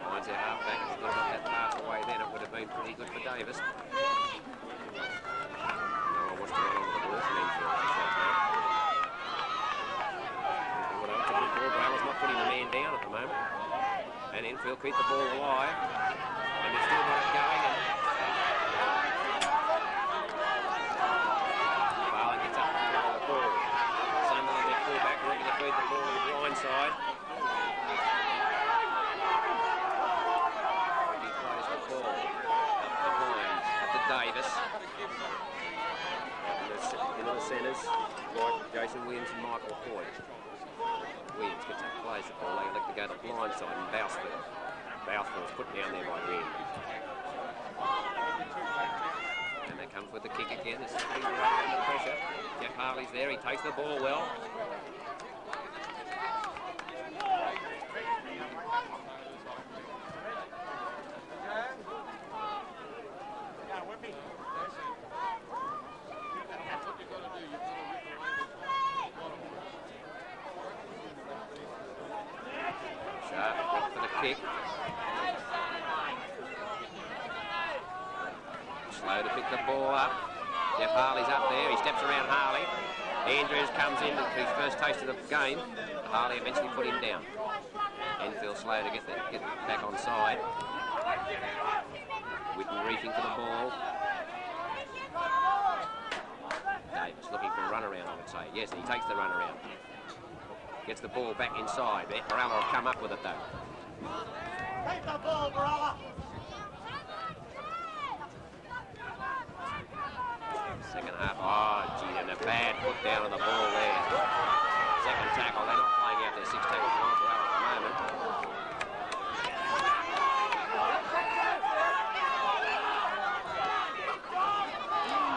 [SPEAKER 2] Finds our halfback, and he's not got that pass away then. It would have been pretty good for Davis. No one wants to run over the ball from Enfield. Berala's not putting the man down at the moment. And Enfield keep the ball alive. And they've still got it going. And Barlin gets up and throws the ball. Sunderland, their fullback, looking to feed the ball to the blind side. He plays the ball up behind, up to Davis. Into the centres, like Jason Williams and Michael Hoy. Williams gets up, plays the ball, they elect to go to the blind side, and Bousfield's put down there by Wynn. And that comes with the kick again. This is pretty right under pressure. Jeff Harley's there, he takes the ball well. Kick. Slow to pick the ball up. Jeff Harley's up there. He steps around Harley. Andrews comes in for his first taste of the game. Harley eventually put him down. Enfield slow to get back on side. Whitten reaching for the ball. Davis looking for a run around, I would say. Yes, he takes the run around. Gets the ball back inside. Berala will come up with it though.
[SPEAKER 3] Take the ball, Berala.
[SPEAKER 2] Second half. Oh, gee, and a bad put down on the ball there. Second tackle. They're not playing out their 6 tackles on Berala at the moment.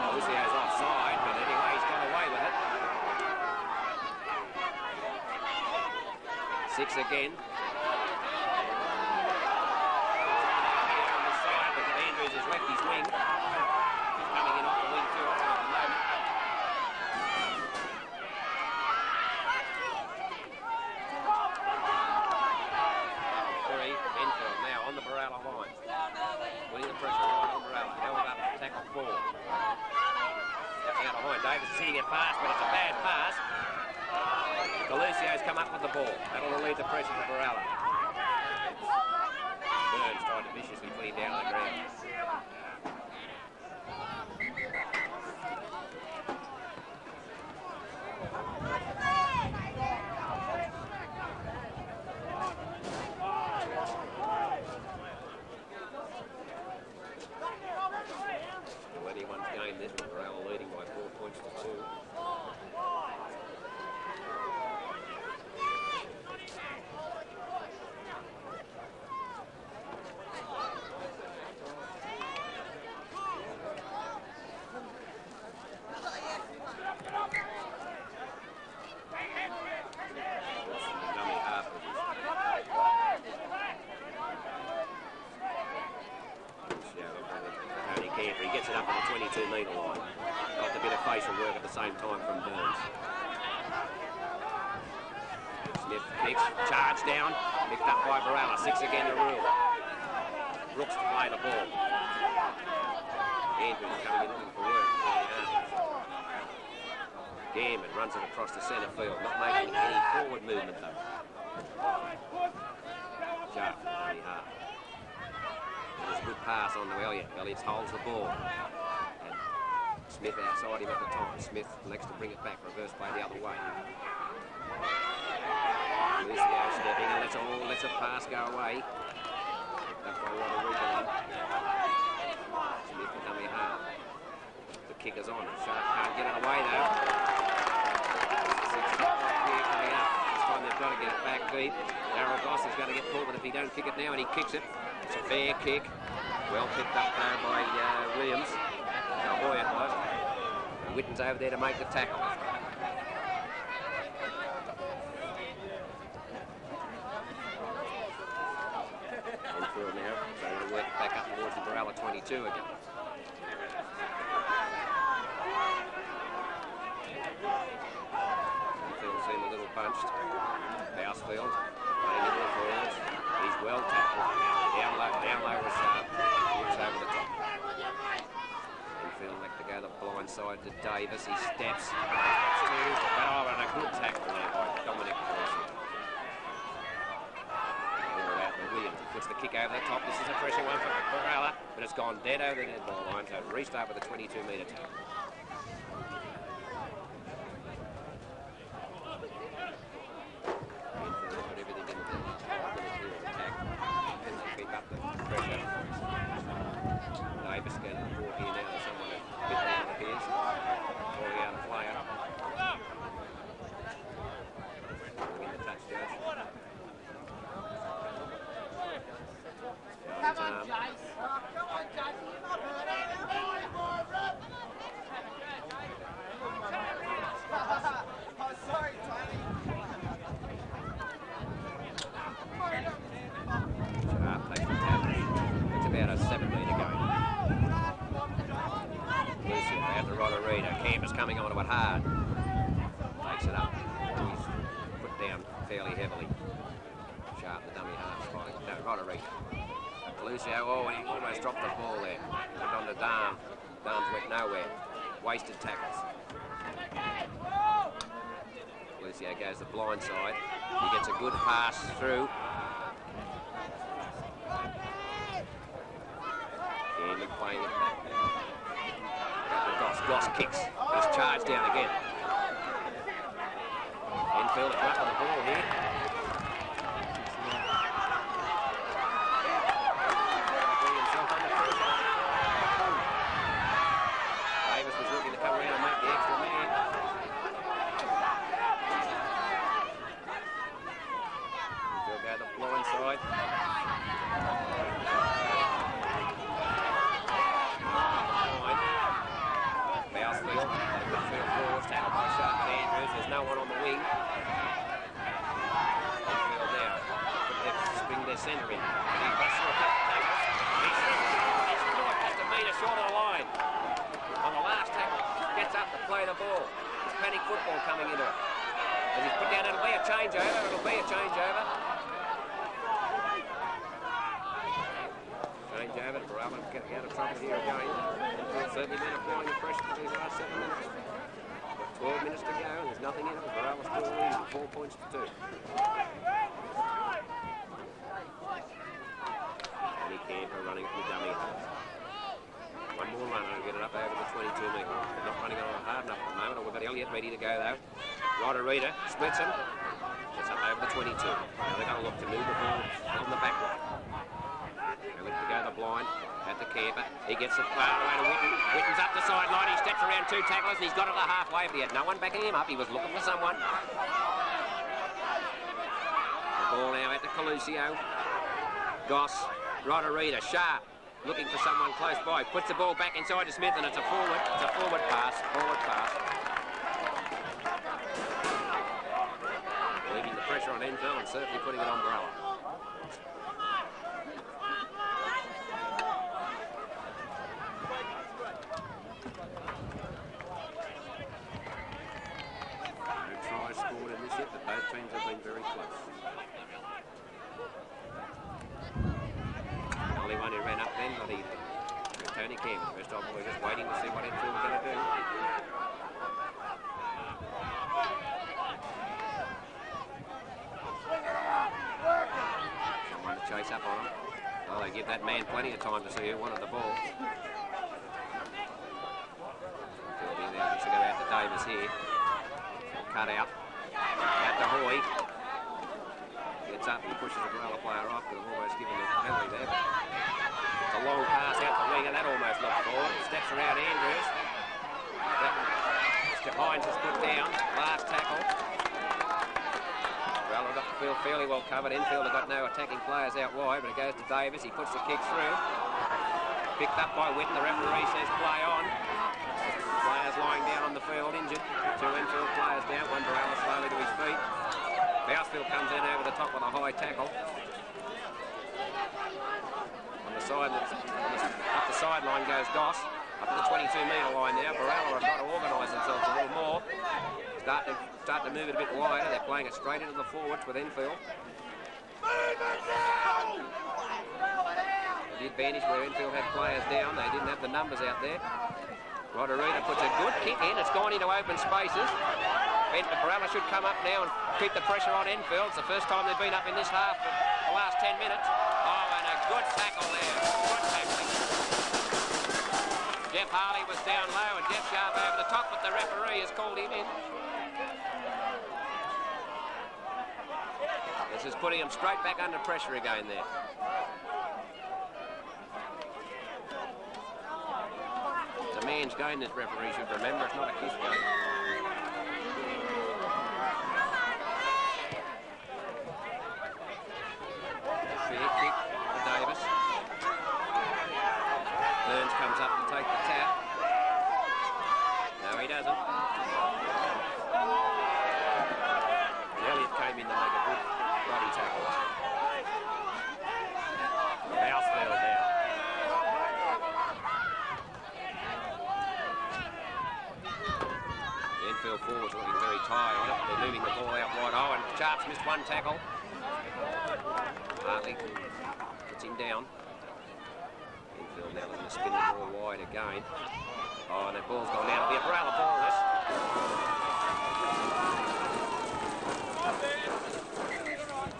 [SPEAKER 2] Lucio's offside, but anyway, he's got away with it. 6 again. Andrews has left his wing. He's coming in off the wing too at the moment. Three, Enfield now on the Berala line. Winning the pressure right on Berala. Held up, tackle 4. Out behind. Davis is hitting it fast, but it's a bad pass. Galucio's come up with the ball. That'll relieve the pressure for Berala. heavily down the ground. Still anyone's game this with Berala leading by 4 points to 2. He gets it up on the 22-metre line. Got a bit of facial work at the same time from Burns. Smith kicks, charge down, picked up by Berala. 6 again to rule. Brooks to play the ball. Andrews coming in looking for work. Gambit runs it across the centre field, not making any forward movement though. Sharp, very hard. There's a good pass on to Elliott. Elliott holds the ball. And Smith outside him at the time. Smith elects to bring it back. Reverse play the other way. Lucio stepping and lets a pass go away. Picked up by Rodriguez. Smith to dummy half. The kicker's on. Sharp can't get it away though. 6 here coming up. This time they've got to get it back deep. Darryl Goss is going to get caught, but if he don't kick it now and he kicks it, it's a fair kick. Well picked up there by Williams. Boy it was. And Witten's over there to make the tackle. Enfield now, trying to work back up towards the Berala 22 again. Enfield seem a little bunched. Bousfield playing into the forwards. He's well tackled. Down low was Sharp. Looks over the top. Enfield like to go the blind side to Davis. He steps. Oh, and a good tackle there by Dominic Dawson. All out to Williams. He puts the kick over the top. This is a pressure one for Berala, but it's gone dead over the dead ball line, so restart with a 22-metre tackle. Davis getting the ball here now. Someone a bit down the piers. Calling out a player. In the touch, Judge.
[SPEAKER 3] Come on, Jace. Come on, Jace. You're not hurt. Oh, sorry, Tony.
[SPEAKER 2] Sharp takes the tackle. It's about a 7-metre go. Lucio out to Rodriguez. Canber's coming onto it hard. Takes it up. He's put down fairly heavily. Sharp, the dummy half spot. No, Rodriguez. Lucio, oh, and he almost dropped the ball there. Put it on to Darm. Darm's went nowhere. Wasted tackles. Lucio goes the blind side. He gets a good pass through. Gambit playing it back now. Goss kicks. He's charged down again. Enfield is up on the ball here. Davis was looking to come around and make the extra man. Enfield go the blind side. Bousfield, midfield forwards, tackled by Sharp and Andrews. There's no one on the wing. Enfield now, spring their centre in. But he busts through a couple of tackles. He's just a metre short of the line. On the last tackle, gets up to play the ball. There's panic football coming into it. As he's put down, it'll be a changeover. It'll be a changeover. Changeover to Berala to get out of trouble here again. Certainly been applying the pressure for these last 7 minutes. Got 12 minutes to go and there's nothing in it. Berala still leading 4 points to 2. Kenny Camper for running it with dummy. One more run and get it up over the 22 metre. They're not running it on hard enough at the moment. We've got Elliott ready to go though. Roderiga splits him. Gets up over the 22. Now they're going to look to move the ball on the back line. They look to go the blind at the camper. He gets it far away to Witten. Witten's up the sideline. He steps around 2 tacklers and he's got it the halfway, but he had no one backing him up. He was looking for someone. The ball now at the Colusio. Goss, Roderiga, sharp. Looking for someone close by. Puts the ball back inside to Smith and it's a forward. It's a forward pass. Forward pass. Leaving the pressure on Enfield and certainly putting it on Berala. No tries scored in this yet, but both teams have been very close. The only one who ran up then, not even. Tony Campbell. First time we're just waiting to see what Enfield are going to do. Someone to chase up on him. Oh, they give that man plenty of time to see who wanted the ball. Enfield in there, just to go out to Davis here. Cut out. Out to Hoy. Gets up and pushes the Berala player off, but almost given the penalty there. It's a long pass out the wing, and that almost looked forward. Steps around Andrews. Mr. Hines is put down. Last tackle. Berala got the field fairly well covered. Enfield have got no attacking players out wide, but it goes to Davis. He puts the kick through. Picked up by Witten. The referee says play on. Players lying down on the field, injured. 2 Enfield players down. One Berala slowly to his feet. Bousfield comes in over the top with a high tackle. On the side, up the sideline goes Goss. Up to the 22-metre line now. Berala have got to organise themselves a little more. Start to move it a bit wider. They're playing it straight into the forwards with Enfield. The advantage where Enfield had players down. They didn't have the numbers out there. Roderiga puts a good kick in. It's gone into open spaces. Berala should come up now and keep the pressure on Enfield. It's the first time they've been up in this half for the last 10 minutes. Oh, and a good tackle there. Good tackling. Jeff Harley was down low and Jeff Sharp over the top, but the referee has called him in. This is putting him straight back under pressure again there. It's a man's game, this referee should remember. It's not a kiss game. Fair kick for Davis. Burns comes up to take the tap. No, he doesn't. Elliott came in to make a good body tackle. Bousfield down. The Enfield forwards looking very tired on it. They're moving the ball out wide. Oh, and Sharp's missed one tackle. Hartley puts him down. Enfield now looking to spin the ball wide again. Oh, and that ball's gone out. It'll be a Berala ball, this.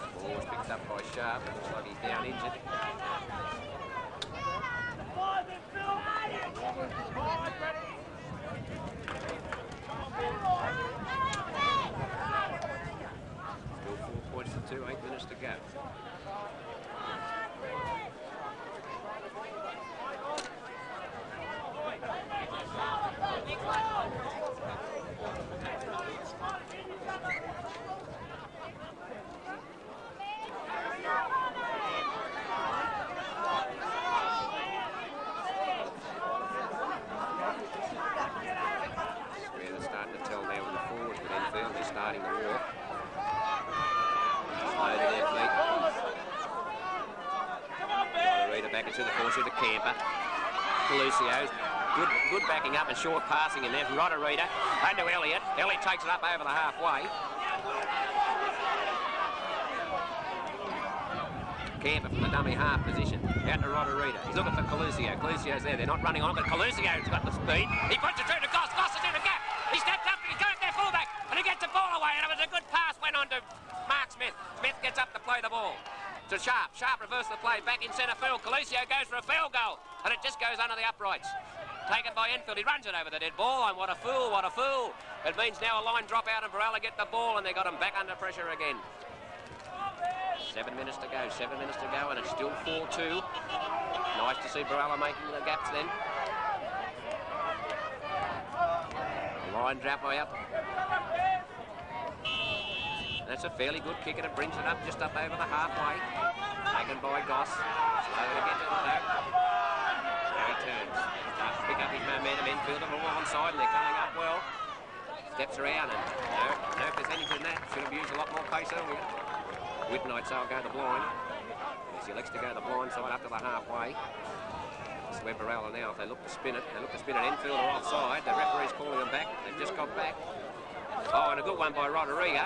[SPEAKER 2] The ball was picked up by Sharp. It looks like he's down injured. Still 4 points to 2, 8 minutes to go. Starting the walk. Loaded their feet. Roderiga back into the force with the camper. Colusio, good backing up and short passing in there from Roderiga. Under Elliott. Elliott takes it up over the halfway. Camper from the dummy half position. Out to Roderiga. He's looking for Colusio. Colusio's there. They're not running on, but Colusio's got the speed. He puts it through to Goss. Goss is in the gap. He steps up and he goes there fullback. And he gets the ball away, and it was a good pass, went on to Mark Smith. Smith gets up to play the ball. to Sharp. Sharp reverses the play back in centre field. Coluccio goes for a field goal, and it just goes under the uprights. Taken by Enfield. He runs it over the dead ball, and what a fool, what a fool. It means now a line drop out and Berala get the ball, and they got him back under pressure again. 7 minutes to go, 7 minutes to go, and it's still 4-2. Nice to see Berala making the gaps then. Line drop way up. That's a fairly good kick, and it brings it up just up over the halfway. Taken by Goss. Slow to get to the back. Now he turns. Starts to pick up his momentum. Enfield are all onside, and they're coming up well. Steps around, and no, if there's anything that, should have used a lot more pace earlier. Whitnight, so I'll go the blind. He elects to go the blind side up to the halfway. That's where Berala now, if they look to spin it, Enfield are offside. The referee's calling them back. They've just got back. Oh, and a good one by Rodriguez.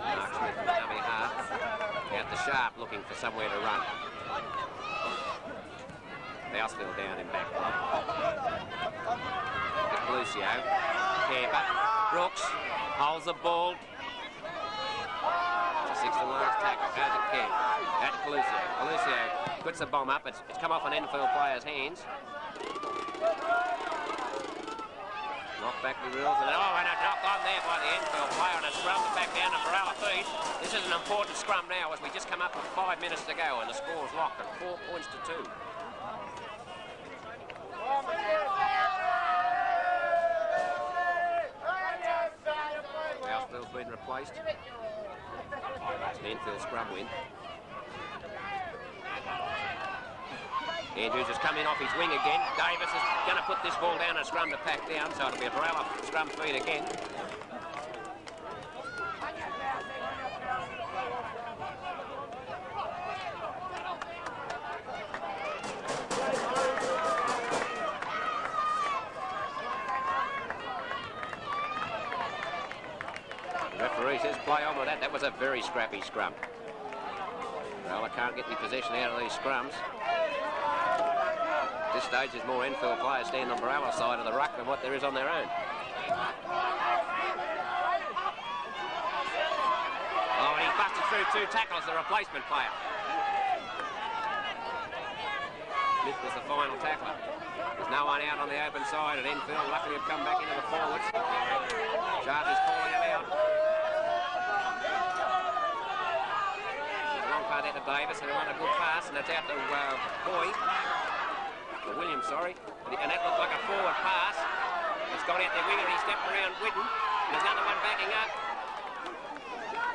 [SPEAKER 2] Mark Smith, dummy half. Out to Sharp, looking for somewhere to run. Bousfield down in back. To Coluccio. Camper. Brooks holds the ball. It's a sixth and last tackle. Goes to Kemp. Out to Coluccio. Coluccio puts the bomb up. It's come off an Enfield player's hands. Knock back the reels. And a knock on there by the Enfield player, and a scrum back down to Berala feet. This is an important scrum now as we just come up with 5 minutes to go, and the score's locked at 4 points to 2. Bousfield's been replaced. It's an Enfield scrum win. Andrews has come in off his wing again. Davis is going to put this ball down and scrum to pack down, so it'll be a Berala scrum feed again. The referee says play on with that. That was a very scrappy scrum. Berala can't get any possession out of these scrums. At this stage, there's more Enfield players standing on Berala's side of the ruck than what there is on their own. Oh, and he busted through 2 tackles, the replacement player. Smith was the final tackler. There's no one out on the open side, and Enfield luckily have come back into the forwards. Chargers calling him out. Long part out to Davis, and he won a good pass, and it's out to Williams, sorry. And that looked like a forward pass. It's gone out there winger, he stepped around Whitten. There's another one backing up.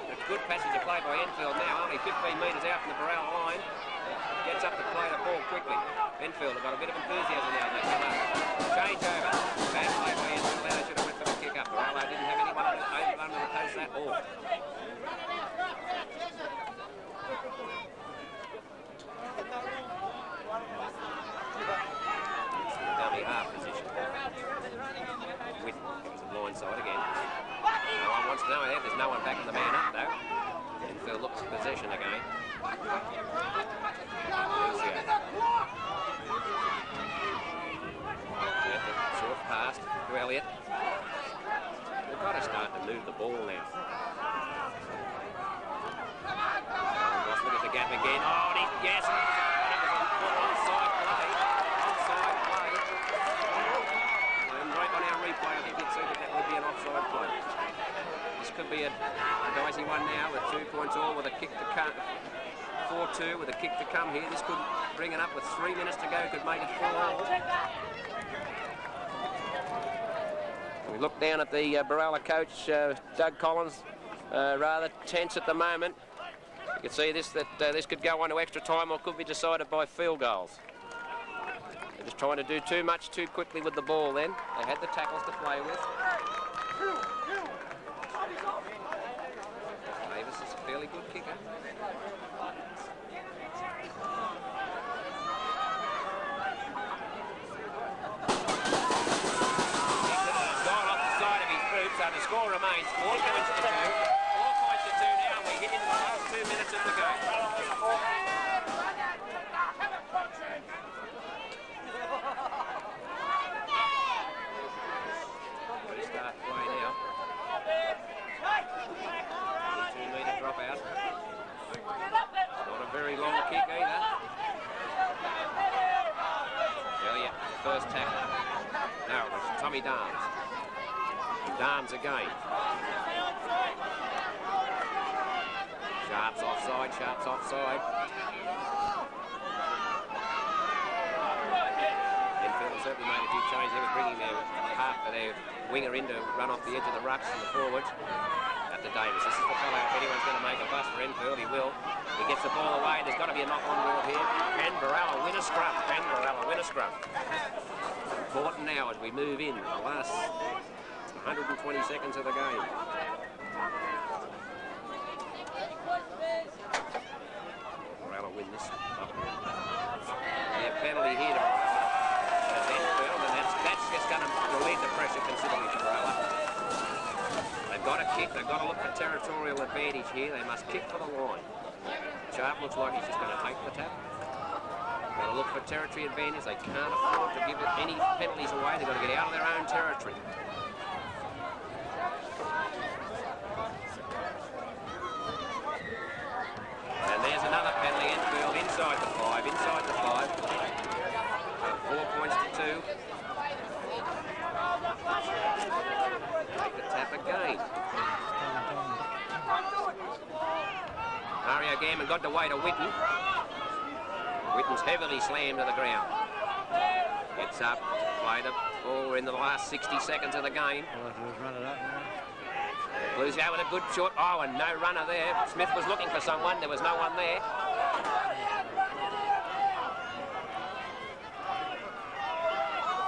[SPEAKER 2] It's good passage of play by Enfield now, only 15 metres out from the Berala line. Gets up to play the ball quickly. Enfield have got a bit of enthusiasm now. They come up. Change over. Bad play by Enfield. They should have went for the kick up. Berala didn't have anyone under the post at all. Dummy half position. With the blind side again. No one wants to know there. There's no one backing the man up though. Enfield looks at possession again. Short pass to Elliott. They've got to start to move the ball now. Ross look at the gap again. Oh, and yes. Onside play. Onside play. And right on our replay, I think you'd see that would be an offside play. This could be a dicey one now with 2 points all with a kick to come. 4-2 with a kick to come here. This could bring it up with 3 minutes to go, could make it 4-all. We look down at the Berala coach, Doug Collins, rather tense at the moment. You can see this this could go on to extra time or could be decided by field goals. They're just trying to do too much too quickly with the ball then. They had the tackles to play with. Davis is a fairly good kicker. So the score remains 4 points to 2. 4 points to 2 now. We're hitting the last 2 minutes of the game. Restart play now. be Darnes. Darnes again. Sharp's offside, Sharp's offside. Enfield has certainly made a few changes. They were bringing their winger in to run off the edge of the rucks and the forwards. Up to Davis. This is the fellow, if anyone's going to make a bust for Enfield, he will. He gets the ball away. There's got to be a knock-on rule here. And Berala win a scrum. And Berala win a scrum. Important now as we move in the last 120 seconds of the game. Berala win this. Yeah, penalty here to Enfield, and that's just going to relieve the pressure considerably for Berala. They've got to kick. They've got to look for territorial advantage here. They must kick for the line. Sharp looks like he's just going to take the tap. Got to look for territory advantage. They can't afford to give any penalties away. They've got to get out of their own territory. And there's another penalty. Enfield inside the 5, inside the 5. 4 points to 2. Take the tap again. Mario Gammon got the way to Whitten. Whitten's heavily slammed to the ground. Gets up, play the ball in the last 60 seconds of the game. Blues out with a good shot. Oh, and no runner there. Smith was looking for someone. There was no one there.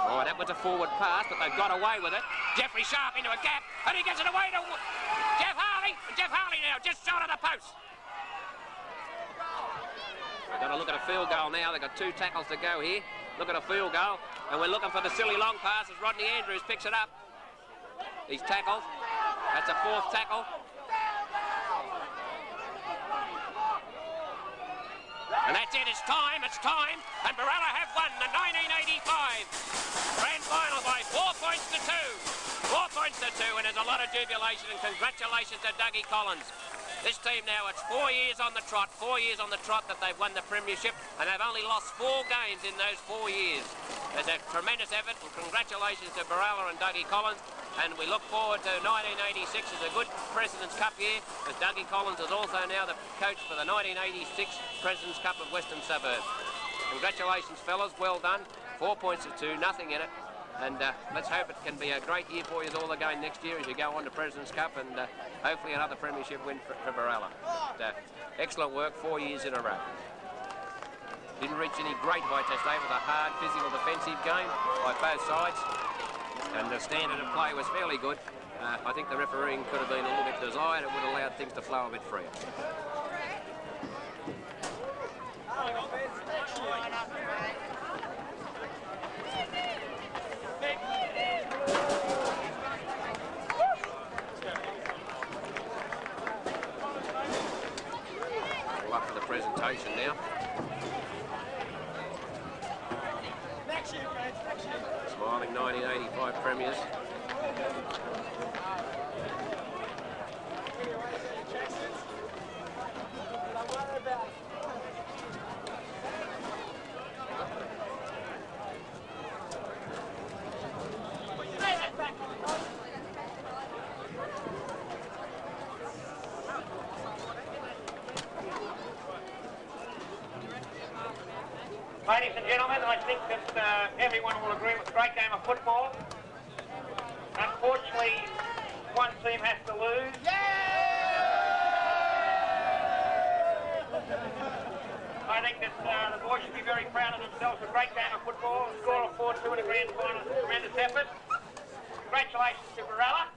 [SPEAKER 2] Oh, that was a forward pass, but they've got away with it. Jeffrey Sharp into a gap, and he gets it away to Jeff Harley. And Jeff Harley now, just short of the post. We've got to look at a field goal now. They've got 2 tackles to go here. Look at a field goal. And we're looking for the silly long pass as Rodney Andrews picks it up. He's tackled. That's a 4th tackle. And that's it. It's time. It's time. And Berala have won the 1985 grand final by 4 points to 2. 4 points to 2. And there's a lot of jubilation and congratulations to Dougie Collins. This team now, it's 4 years on the trot, 4 years on the trot that they've won the premiership, and they've only lost 4 games in those 4 years. There's a tremendous effort, and congratulations to Berala and Dougie Collins, and we look forward to 1986 as a good President's Cup year, as Dougie Collins is also now the coach for the 1986 President's Cup of Western Suburbs. Congratulations, fellas, well done. 4 points to 2, nothing in it. And let's hope it can be a great year for you all again next year as you go on to President's Cup, and hopefully another premiership win for Berala. Excellent work, 4 years in a row. Didn't reach any great height today with a hard physical defensive game by both sides, and the standard of play was fairly good. I think the refereeing could have been a little bit desired. It would have allowed things to flow a bit freer. Up for the presentation now. Smiling 1985 premiers.
[SPEAKER 1] Ladies and gentlemen, I think that everyone will agree it was a great game of football. Unfortunately, one team has to lose. I think that the boys should be very proud of themselves. A great game of football. A score of 4-2 in a grand final is a tremendous effort. Congratulations to Berala.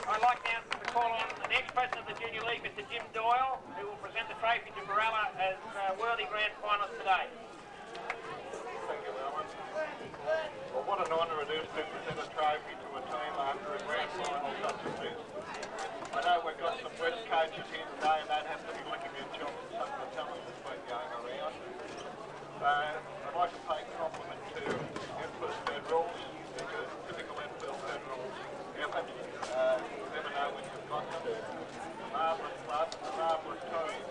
[SPEAKER 1] I'd like now to call on the next president of the Junior League, Mr. Jim Doyle, who will present the trophy to Berala as worthy grand finalists today.
[SPEAKER 6] Thank you, Alan. Well, what an honour it is to present a trophy to a team after a grand final such as this. I know we've got some West coaches here today, and they'd have to be licking their chops at some of the talent that's been going around. So I'd like to pay compliment to Enfield Federals, typical Enfield Federals effort. You never know when you've got to. Marvellous club, marvellous team.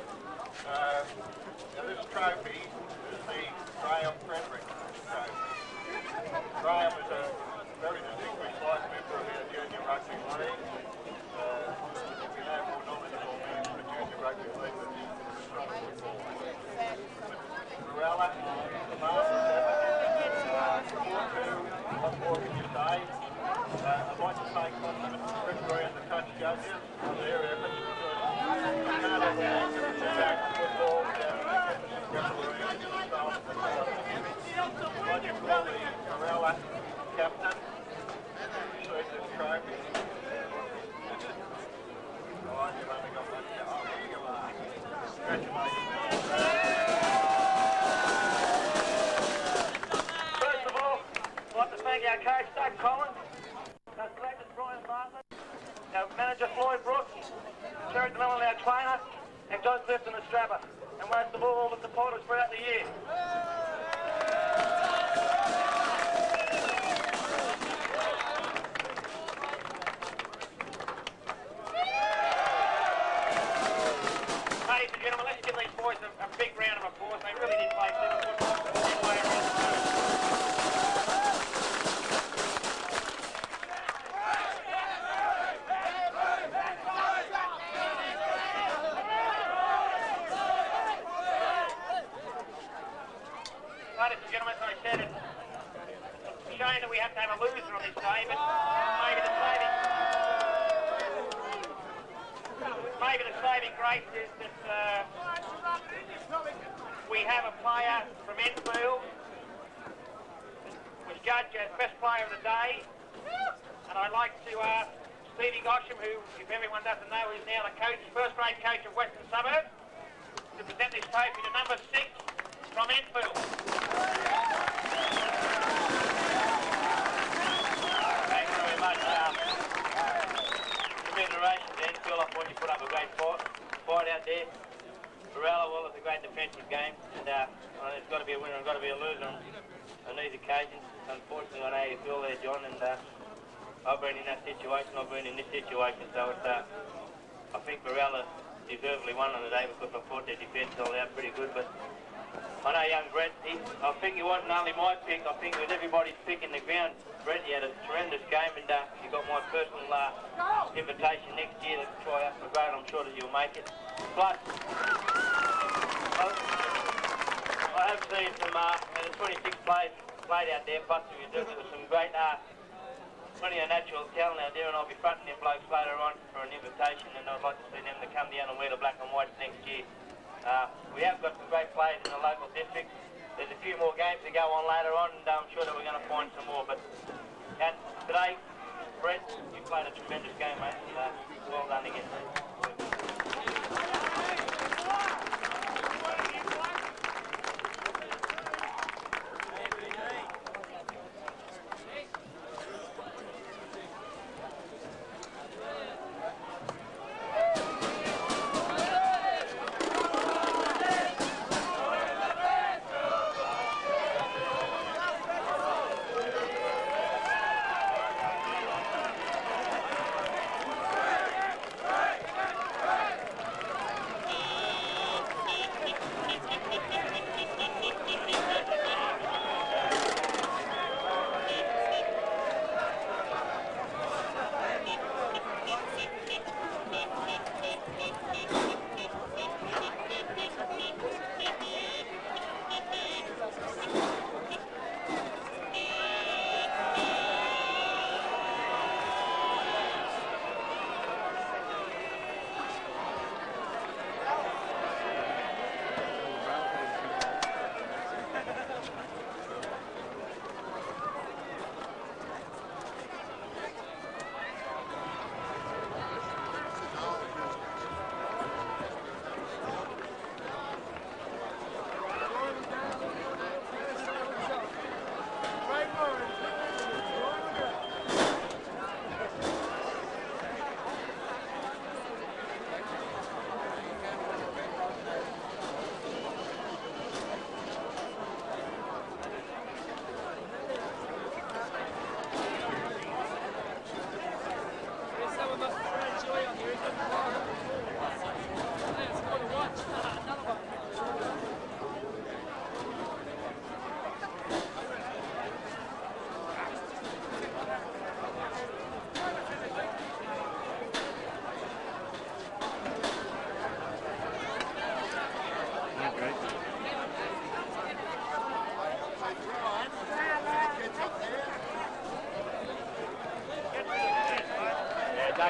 [SPEAKER 6] Now this trophy is the rugby league. We have more knowledgeable men for junior rugby league than football. Berala, the Masters, what more can you say? I'd like to thank Victoria and the touch judges for their efforts because you can't have a back football without refereeing and staff. I'd like to call the Berala captain who received this trophy. Oh, you've only got one. Oh, here you are. Congratulations.
[SPEAKER 1] First of all, I'd like to thank our coach, Doug Collins, our selectors, Brian Bartlett, our manager, Floyd Brooks, Terry DeMello, our trainer, and John Clifton, the strapper, and most of all the supporters throughout the year. Ladies and gentlemen, let's give these boys a big round of applause. They really did play 7 football their way around the field. Ladies and gentlemen, as I said, it's a shame that we have to have a loser on this day, but maybe the saving grace is that we have a player from Enfield was judged as best player of the day, and I'd like to ask Stevie Gosham, who, if everyone doesn't know, is now the coach, first grade coach of Western Suburbs, to present this trophy to number 6 from Enfield.
[SPEAKER 7] Thanks very much. Congratulations, Enfield. I thought you put up a great fight out there. Berala, well, it's a great defensive game, and there's got to be a winner and got to be a loser on these occasions. Unfortunately, I know how you feel there, John, and I've been in that situation, I've been in this situation, so it's, I think Berala deservedly won on the day because I thought their defence held out pretty good, but I know young Brett, I think he wasn't only my pick, I think it was everybody's pick in the ground. Brett, he had a tremendous game, and he got my personal invitation next year to try out for grade. I'm sure that you'll make it. Plus, I have seen some, the 26 players played out there, plus there was some great, plenty of natural talent out there, and I'll be fronting them blokes later on for an invitation, and I'd like to see them to come down and wear the black and white next year. We have got some great players in the local district. There's a few more games to go on later on, and I'm sure that we're going to find some more. But today, Brett, you played a tremendous game, mate. Well done again.
[SPEAKER 5] So,